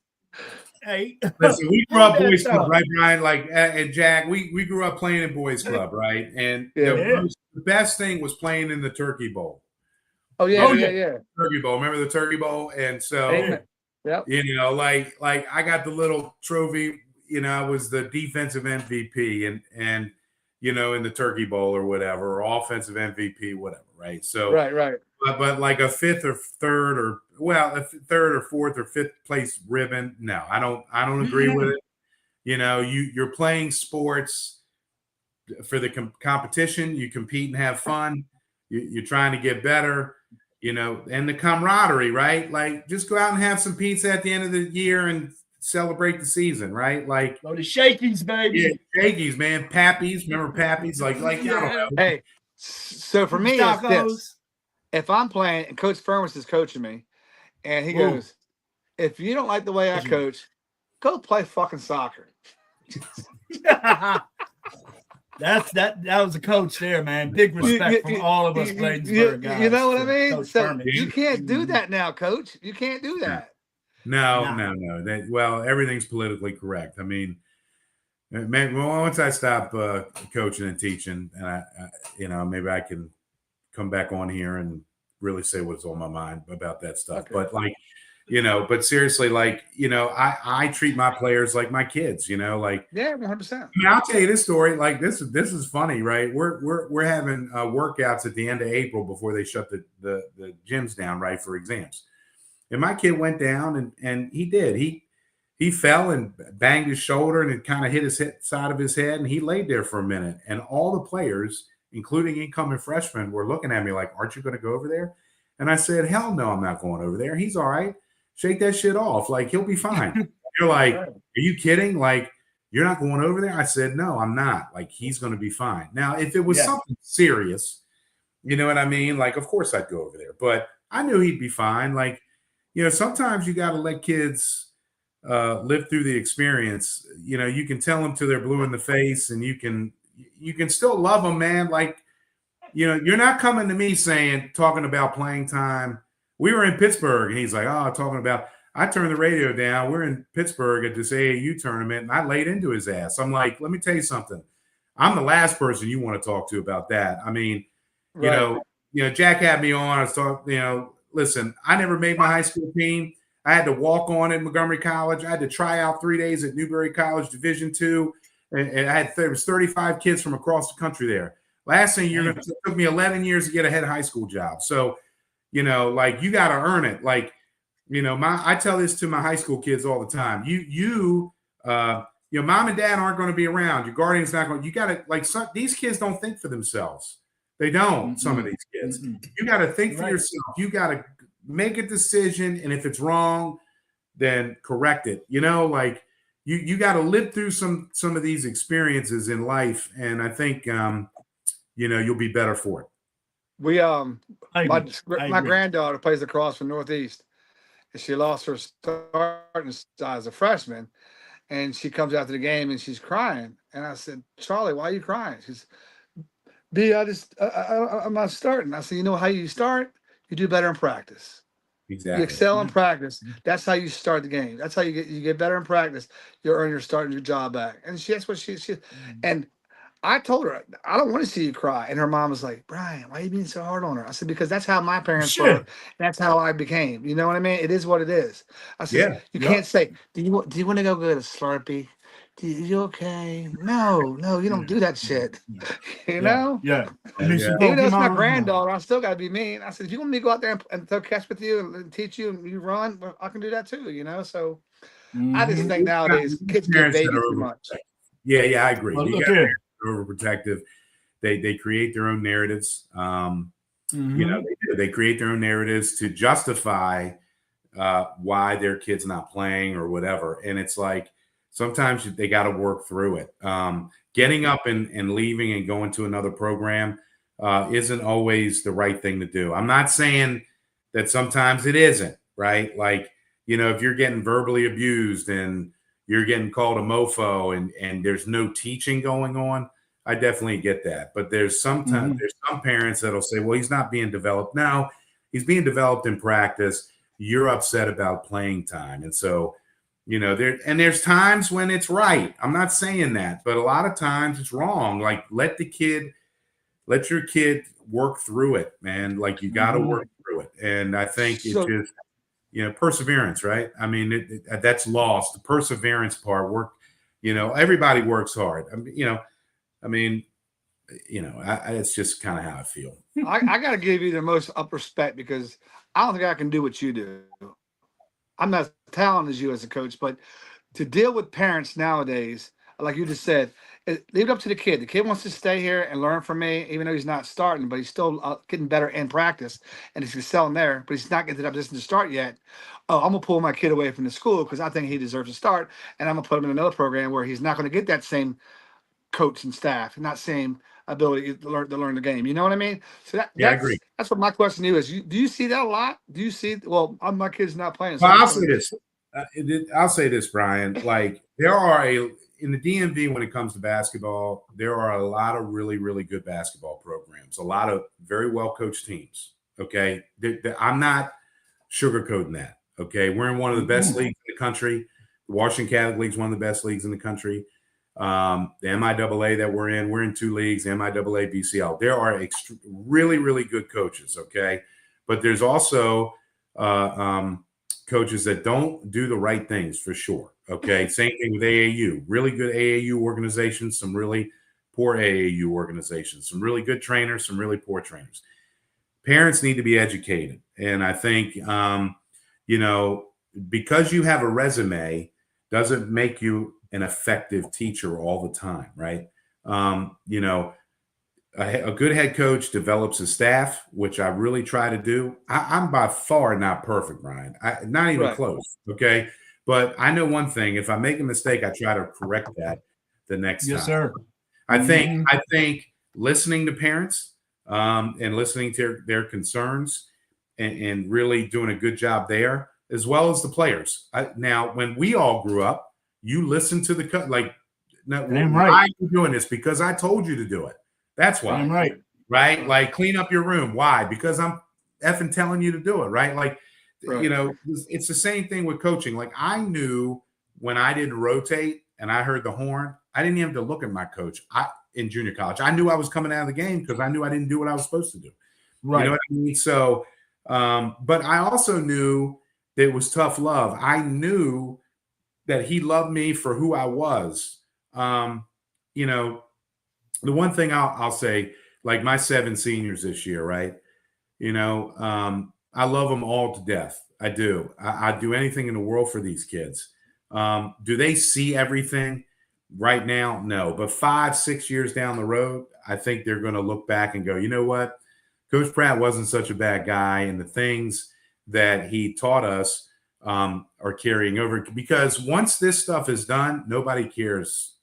hey, listen, we grew up boys club, right, Brian? Like, and Jack, we grew up playing in boys club, right? And the best thing was playing in the Turkey Bowl. Oh yeah. Turkey Bowl. Remember the Turkey Bowl? And so, you know, like I got the little trophy. You know, I was the defensive MVP and you know, in the Turkey Bowl or whatever, or offensive MVP, whatever, right? So right. But like a 5th or 3rd or a 3rd or 4th or 5th place ribbon, no, I don't agree with it. You know, you're playing sports for the competition. You compete and have fun. You're trying to get better. You know, and the camaraderie, right? Like, just go out and have some pizza at the end of the year and celebrate the season, right? Like, the Shakies, baby. Yeah, Shakies, man. Pappies, remember Pappies? Like, hey, so for me, it's this. If I'm playing and Coach Furmas is coaching me, and he goes, if you don't like the way I coach, go play fucking soccer. That was a coach there, man. Big respect from all of us Bladensburg guys. You know what I mean? So you can't do that now, Coach. You can't do that. No. Well, everything's politically correct. I mean, man, once I stop coaching and teaching, and maybe I can come back on here and really say what's on my mind about that stuff. Okay. But but seriously, I treat my players like my kids. Yeah, 100%. I mean, I'll tell you this story. Like this is funny, right? We're having workouts at the end of April before they shut the gyms down, right, for exams. And my kid went down, and he did. He fell and banged his shoulder, and it kind of hit his side of his head, and he laid there for a minute. And all the players, including incoming freshmen, were looking at me like, "Aren't you going to go over there?" And I said, "Hell no, I'm not going over there. He's all right. Shake that shit off. Like, he'll be fine." You're like, "Are you kidding? Like, you're not going over there?" I said, "No, I'm not. Like, he's going to be fine." Now, if it was something serious, you know what I mean? Like, of course I'd go over there. But I knew he'd be fine. Like, sometimes you got to let kids live through the experience. You can tell them till they're blue in the face, and you can still love them, man. Like, you're not coming to me talking about playing time. We were in Pittsburgh, and he's like, I turned the radio down. We're in Pittsburgh at this AAU tournament, and I laid into his ass. I'm like, let me tell you something. I'm the last person you want to talk to about that. I mean, Jack had me on. I was talking, listen, I never made my high school team. I had to walk on at Montgomery College. I had to try out 3 days at Newberry College Division II. And there was 35 kids from across the country there. Last thing it took me 11 years to get a head high school job. So, you got to earn it. Like, I tell this to my high school kids all the time. Your mom and dad aren't going to be around. Your guardian's not going. You got to these kids don't think for themselves. They don't. Mm-hmm. Some of these kids. Mm-hmm. You got to think for yourself. You got to make a decision, and if it's wrong, then correct it. You got to live through some of these experiences in life, and I think you'll be better for it. We my granddaughter plays lacrosse for Northeast, and she lost her starting as a freshman, and she comes after the game and she's crying, and I said, "Charlie, why are you crying?" She's, "B, I'm not starting." I said, "You know how you start? You do better in practice. Exactly. You excel in practice. That's how you start the game. That's how you get better in practice. You earn your starting your job back." And that's what she and I told her, "I don't want to see you cry." And her mom was like, "Brian, why are you being so hard on her?" I said, "Because that's how my parents were. That's how I became. You know what I mean? It is what it is." I said, "You can't say, do you want to go get a Slurpee? You okay?" No, you don't do that shit. know? Yeah. Even though it's my granddaughter, I still got to be mean. I said, if you want me to go out there and throw catch with you and teach you and you run, well, I can do that too, So I just think nowadays kids get baby too much. Yeah, I agree. You got overprotective. They create their own narratives. They create their own narratives to justify why their kid's not playing or whatever. And it's like, sometimes they got to work through it. Getting up and leaving and going to another program isn't always the right thing to do. I'm not saying that sometimes it isn't, right? Like, if you're getting verbally abused and you're getting called a mofo and there's no teaching going on, I definitely get that. But there's some parents that'll say, well, he's not being developed. No, he's being developed in practice. You're upset about playing time. And so, there's times when it's right. I'm not saying that, but a lot of times it's wrong. Like, let your kid work through it, man. Like, you got to work through it. And I think it's just, perseverance, right? I mean, that's lost. The perseverance part, everybody works hard. It's just kind of how I feel. I got to give you the most up respect because I don't think I can do what you do. I'm not as talented as you as a coach, but to deal with parents nowadays, like you just said, leave it up to the kid. The kid wants to stay here and learn from me, even though he's not starting, but he's still getting better in practice, and he's excelling there, but he's not getting to that position to start yet. Oh, I'm going to pull my kid away from the school because I think he deserves to start, and I'm going to put him in another program where he's not going to get that same coach and staff, and not same ability to learn the game. You know what I mean? So I agree. That's what my question to you is. Do you see that a lot? Do you see? Well, my kid's not playing. So I'll say this. I'll say this, Brian. Like, there are in the DMV, when it comes to basketball, there are a lot of really, really good basketball programs. A lot of very well coached teams. Okay, I'm not sugarcoating that. Okay, we're in one of the best leagues in the country. The Washington Catholic League is one of the best leagues in the country. The MIAA that we're in 2 leagues, MIAA, BCL. There are really, really good coaches, okay? But there's also coaches that don't do the right things for sure, okay? Same thing with AAU. Really good AAU organizations, some really poor AAU organizations, some really good trainers, some really poor trainers. Parents need to be educated. And I think, because you have a resume doesn't make you an effective teacher all the time, right? A good head coach develops a staff, which I really try to do. I'm by far not perfect, Ryan. Not even close, okay? But I know one thing. If I make a mistake, I try to correct that the next time. Yes, sir. I think listening to parents and listening to their concerns and really doing a good job there, as well as the players. Now, when we all grew up, you listened to why are you doing this? Because I told you to do it. That's why. Right? Like, clean up your room. Why? Because I'm effing telling you to do it, right? Like, it's the same thing with coaching. Like, I knew when I didn't rotate and I heard the horn, I didn't even have to look at my coach in junior college. I knew I was coming out of the game because I knew I didn't do what I was supposed to do. Right. You know what I mean? So, but I also knew that it was tough love. I knew that he loved me for who I was. The one thing I'll say, like my 7 seniors this year, right? I love them all to death. I do. I'd do anything in the world for these kids. Do they see everything right now? No. But 5-6 years down the road, I think they're going to look back and go, you know what? Coach Pratt wasn't such a bad guy. And the things that he taught us are carrying over. Because once this stuff is done, nobody cares.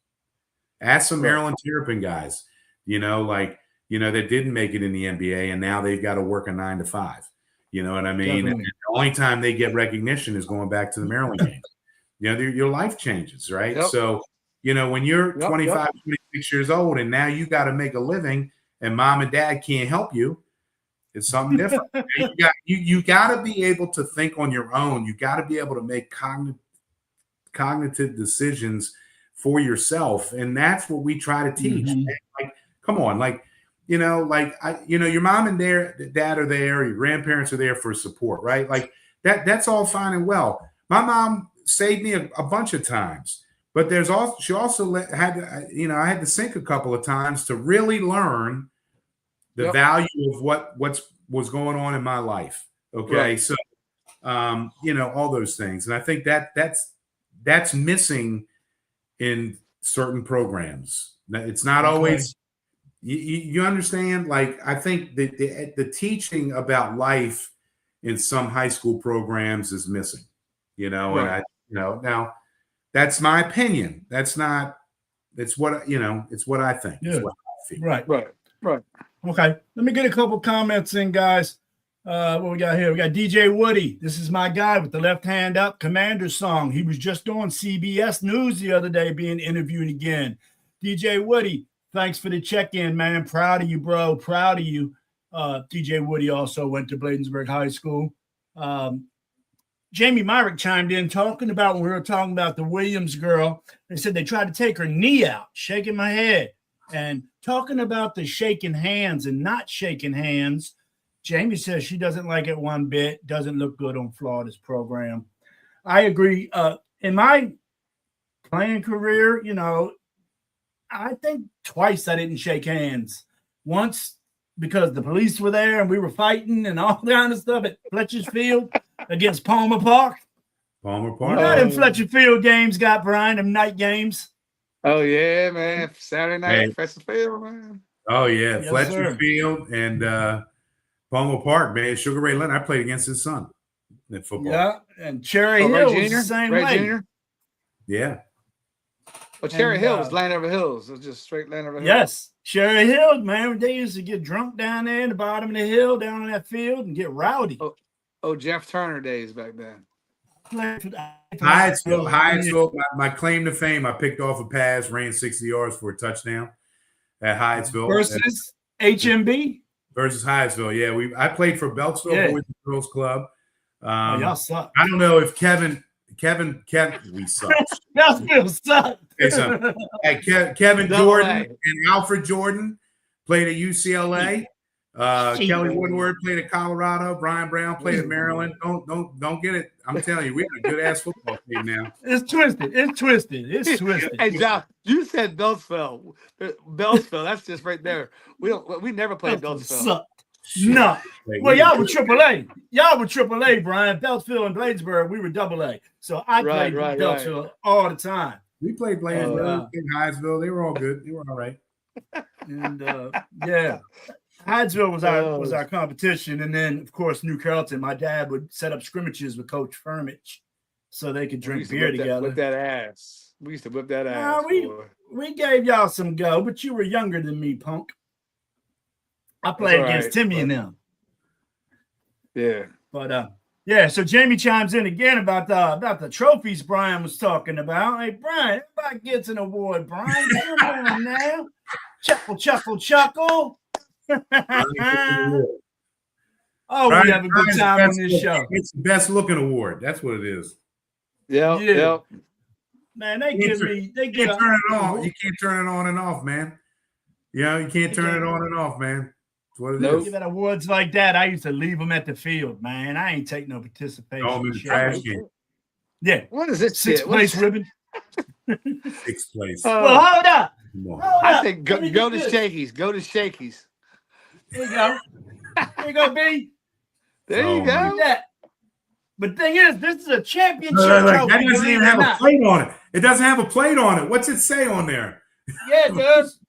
Ask some Maryland Terrapin guys, that didn't make it in the NBA, and now they've got to work a 9 to 5. You know what I mean? And the only time they get recognition is going back to the Maryland games. Your life changes, right? Yep. So, when you're 25, 26 years old, and now you got to make a living, and mom and dad can't help you, it's something different. you got to be able to think on your own. You got to be able to make cognitive decisions for yourself, and that's what we try to teach. Like, come on, your mom and dad are there, your grandparents are there for support, right? Like that's all fine and well. My mom saved me a bunch of times, but she also had to, I had to sink a couple of times to really learn the value of what was going on in my life. Okay, so all those things, and I think that's missing in certain programs. It's not always. You understand? Like, I think the teaching about life in some high school programs is missing. And now that's my opinion. It's what I think. Yeah. It's what I feel. Right. Okay. Let me get a couple comments in, guys. What we got here? We got DJ Woody. This is my guy with the left hand up, Commander song. He was just on CBS News the other day being interviewed again. DJ Woody, thanks for the check-in, man. Proud of you, bro. Proud of you. DJ Woody also went to Bladensburg High School. Jamie Myrick chimed in when we were talking about the Williams girl. They said they tried to take her knee out, shaking my head. And talking about the shaking hands and not shaking hands, Jamie says she doesn't like it one bit, doesn't look good on Florida's program. I agree. In my playing career, I think twice I didn't shake hands. Once because the police were there and we were fighting and all that kind of stuff at Fletcher's Field against Palmer Park. Palmer Park. You know them Fletcher Field games got, Brian, them night games. Oh, yeah, man. Saturday night at Fletcher Field, man. Oh, yeah. Yes, Fletcher Field and Palmer Park, man. Sugar Ray Leonard. I played against his son in football. Yeah, and Cherry Hill was the same way. Jr.? Yeah. Well, Cherry Hill was Landover Hills. It was just straight Landover Hills. Yes. Cherry Hill, man. They used to get drunk down there in the bottom of the hill, down on that field, and get rowdy. Oh, Jeff Turner days back then. Hyattsville, my claim to fame, I picked off a pass, ran 60 yards for a touchdown at Hyattsville. Versus HMB? Versus Hyattsville, yeah. I played for Beltsville Boys and Girls Club. Y'all suck. I don't know if Kevin, we suck. Beltsville suck. Kevin Jordan and Alfred Jordan played at UCLA. Kelly Woodward played at Colorado. Brian Brown played at Maryland. Don't get it. I'm telling you, we have a good ass football team now. It's twisted. Hey, Josh, you said Beltsville. Beltsville, that's just right there. We never played Beltsville. Sucked. No. Well, y'all were AAA. Y'all were AAA, Brian. Beltsville and Bladensburg, we were AA. So I played Beltsville all the time. We played Bladensburg, Hyattsville. They were all good. They were all right. And Hyattsville was our competition, and then of course New Carrollton. My dad would set up scrimmages with Coach Firmich, so they could drink beer together. Whip that ass. We used to whip that ass. We gave y'all some go, but you were younger than me, punk. I played against Timmy and them. Yeah, but so Jamie chimes in again about the trophies Brian was talking about. Hey, Brian, everybody gets an award. Brian, come on now, chuckle. Oh, Brian, we have a good time on this show. It's the best looking award. That's what it is. Yeah. Man, they give me. You can't turn it on. You can't turn it on and off, man. You can't turn it on and off, man. That's what it is. Giving awards like that, I used to leave them at the field, man. I ain't take no participation. Oh, in the trash can. Yeah. What is it? Sixth place ribbon. Sixth place. Well, hold up. I think go to Shakey's. Go to Shakey's. There you go. There you go, B. There you go. That. But the thing is, this is a championship trophy. That doesn't even have a plate on it. It doesn't have a plate on it. What's it say on there? Yeah, it does.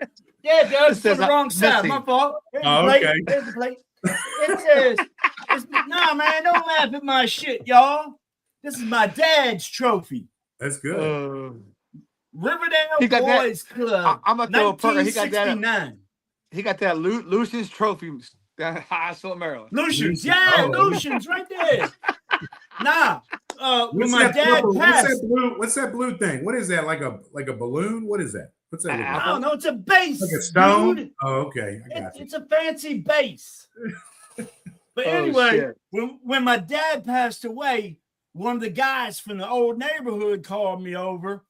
Yeah, it does. It's the wrong side. My fault. There's the plate. Okay. There's the plate. It says, nah, man, don't laugh at my shit, y'all. This is my dad's trophy. That's good. Riverdale Boys Club. I'm going to throw a perk. He got that Lucian's trophy down in Hyattsville, Maryland. Lucian's. Yeah, Lucian's right there. Nah. When my dad passed. What's that blue thing? What is that? Like a balloon? What is that? What's that? I don't know. It's a base. Like a stone? Dude. Oh, okay. I got you. It's a fancy base. But anyway, when my dad passed away, one of the guys from the old neighborhood called me over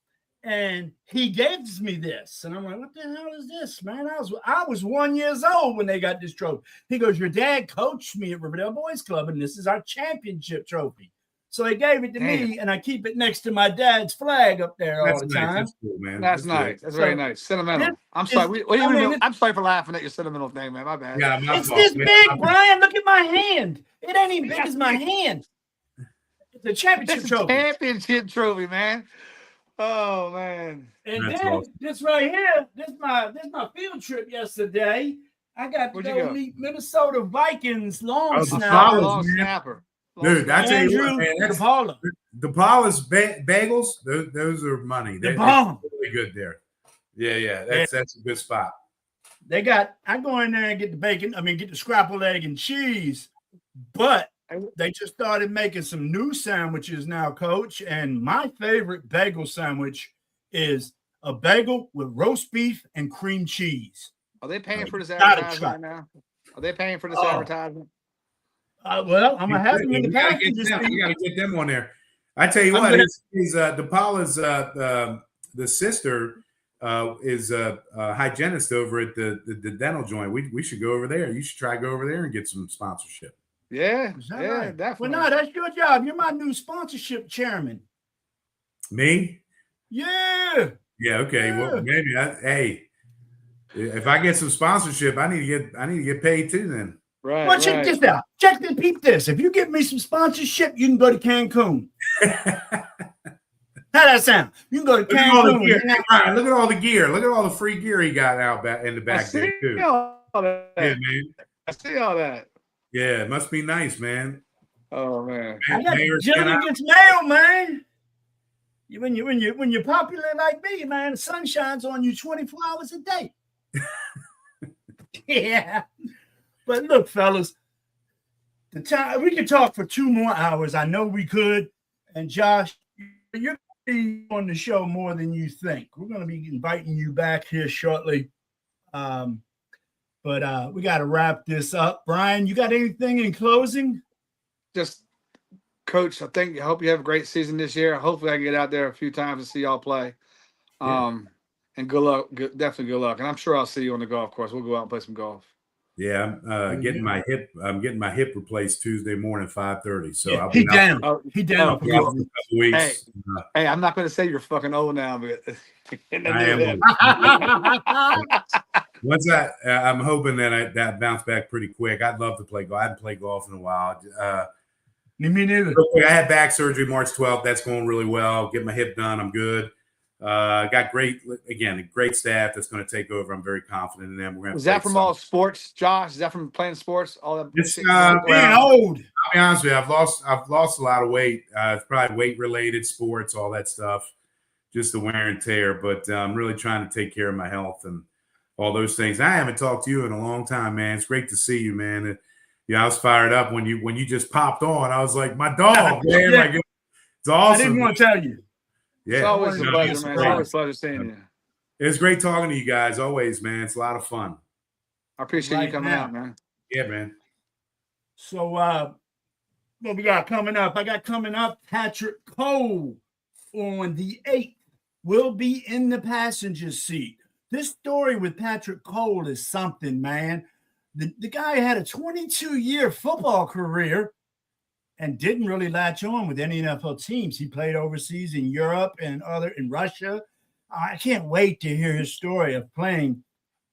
and he gave me this. And I'm like, what the hell is this, man? I was 1 year old when they got this trophy. He goes, your dad coached me at Riverdale Boys Club, and this is our championship trophy. So they gave it to me, and I keep it next to my dad's flag up there all the time. That's cool, man. That's nice. That's very nice. Sentimental. I'm sorry. I'm sorry for laughing at your sentimental thing, man. My bad. Yeah, it's this big, Brian. Look at my hand. It ain't even big as my hand. It's a championship trophy. Championship trophy, man. Oh man. And that's then awesome. This right here, this my field trip yesterday. I got to go meet Minnesota Vikings long snapper. Dude, that's Andrew DePaula. DePaula's bagels, those are money. They're really good there. Yeah. That's a good spot. I go in there and get the bacon. Get the scrappled egg and cheese. But they just started making some new sandwiches now, Coach. And my favorite bagel sandwich is a bagel with roast beef and cream cheese. Are they paying for this advertisement now? Are they paying for this advertisement? Well, I'm gonna have them in the back. You gotta get them on there. I tell you what, DePaula's the sister is a hygienist over at the dental joint. We should go over there. You should try to go over there and get some sponsorship. Yeah, right? Definitely. Well, no, that's your job. You're my new sponsorship chairman. Me? Yeah. Yeah. Okay. Yeah. Well, maybe. Hey, if I get some sponsorship, I need to get paid too. Then. Right. Well, check this out. Check this. Peep this. If you give me some sponsorship, you can go to Cancun. How that sound? You can go to Cancun. Look at all the gear. Look at all the free gear he got out in the back there too. Yeah, man. I see all that. Yeah, it must be nice, man. Oh man. I got gentleman gets mail, man. When you're popular like me, man, the sun shines on you 24 hours a day. Yeah. But look, fellas, the time we could talk for 2 more hours. I know we could. And Josh, you're going to be on the show more than you think. We're going to be inviting you back here shortly. But we got to wrap this up. Brian, you got anything in closing? Just Coach, I hope you have a great season this year. Hopefully I can get out there a few times to see y'all play. And good luck. Definitely good luck. And I'm sure I'll see you on the golf course. We'll go out and play some golf. Yeah, I'm getting my hip. I'm getting my hip replaced Tuesday morning, 5:30. So yeah, I'll be down. He down for a couple weeks. Hey, I'm not going to say you're fucking old now, but I am. Once I'm hoping that that bounce back pretty quick. I'd love to play golf. I haven't played golf in a while. Me neither. I had back surgery March 12th. That's going really well. Get my hip done. I'm good. Got great staff that's going to take over. I'm very confident in them. We're going to. Was that from all sports, Josh? Is that from playing sports? All that. It's being old. I'll be honest with you. I've lost a lot of weight. It's probably weight related, sports, all that stuff, just the wear and tear. But I'm really trying to take care of my health and all those things. I haven't talked to you in a long time, man. It's great to see you, man. I was fired up when you just popped on. I was like, my dog, man. Like, it's awesome. I didn't want to tell you. Yeah, it's always a pleasure, man. It's always a pleasure seeing you. It's great talking to you guys. Always, man. It's a lot of fun. I appreciate you coming out, man. Yeah, man. So, what we got coming up? I got coming up Patrick Cole on the 8th will be in the passenger seat. This story with Patrick Cole is something, man. The guy had a 22-year football career and didn't really latch on with any NFL teams. He played overseas in Europe and in Russia. I can't wait to hear his story of playing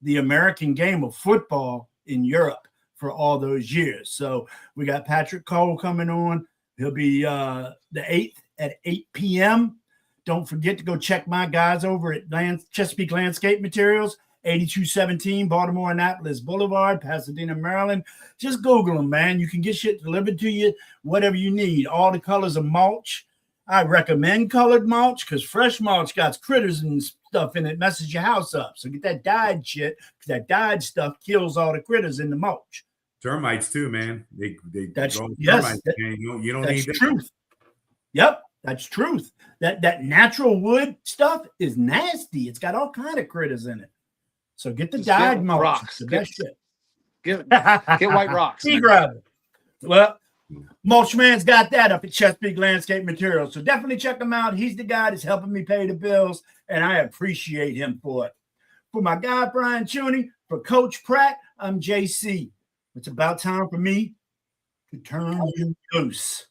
the American game of football in Europe for all those years. So we got Patrick Cole coming on. He'll be the 8th at 8 p.m. Don't forget to go check my guys over at Chesapeake Landscape Materials, 8217 Baltimore Annapolis Boulevard, Pasadena, Maryland. Just Google them, man. You can get shit delivered to you, whatever you need. All the colors of mulch. I recommend colored mulch because fresh mulch got critters and stuff in it, messes your house up. So get that dyed shit because that dyed stuff kills all the critters in the mulch. Termites too, man. That's termites, you don't that's need truth. That. Yep, that's truth. That natural wood stuff is nasty. It's got all kind of critters in it. So get the dyed mulch. Rocks. The best shit. Get white rocks. Pea gravel. Well, Mulch Man's got that up at Chesapeake Landscape Materials. So definitely check him out. He's the guy that's helping me pay the bills, and I appreciate him for it. For my guy, Brian Chuney, for Coach Pratt, I'm JC. It's about time for me to turn you loose.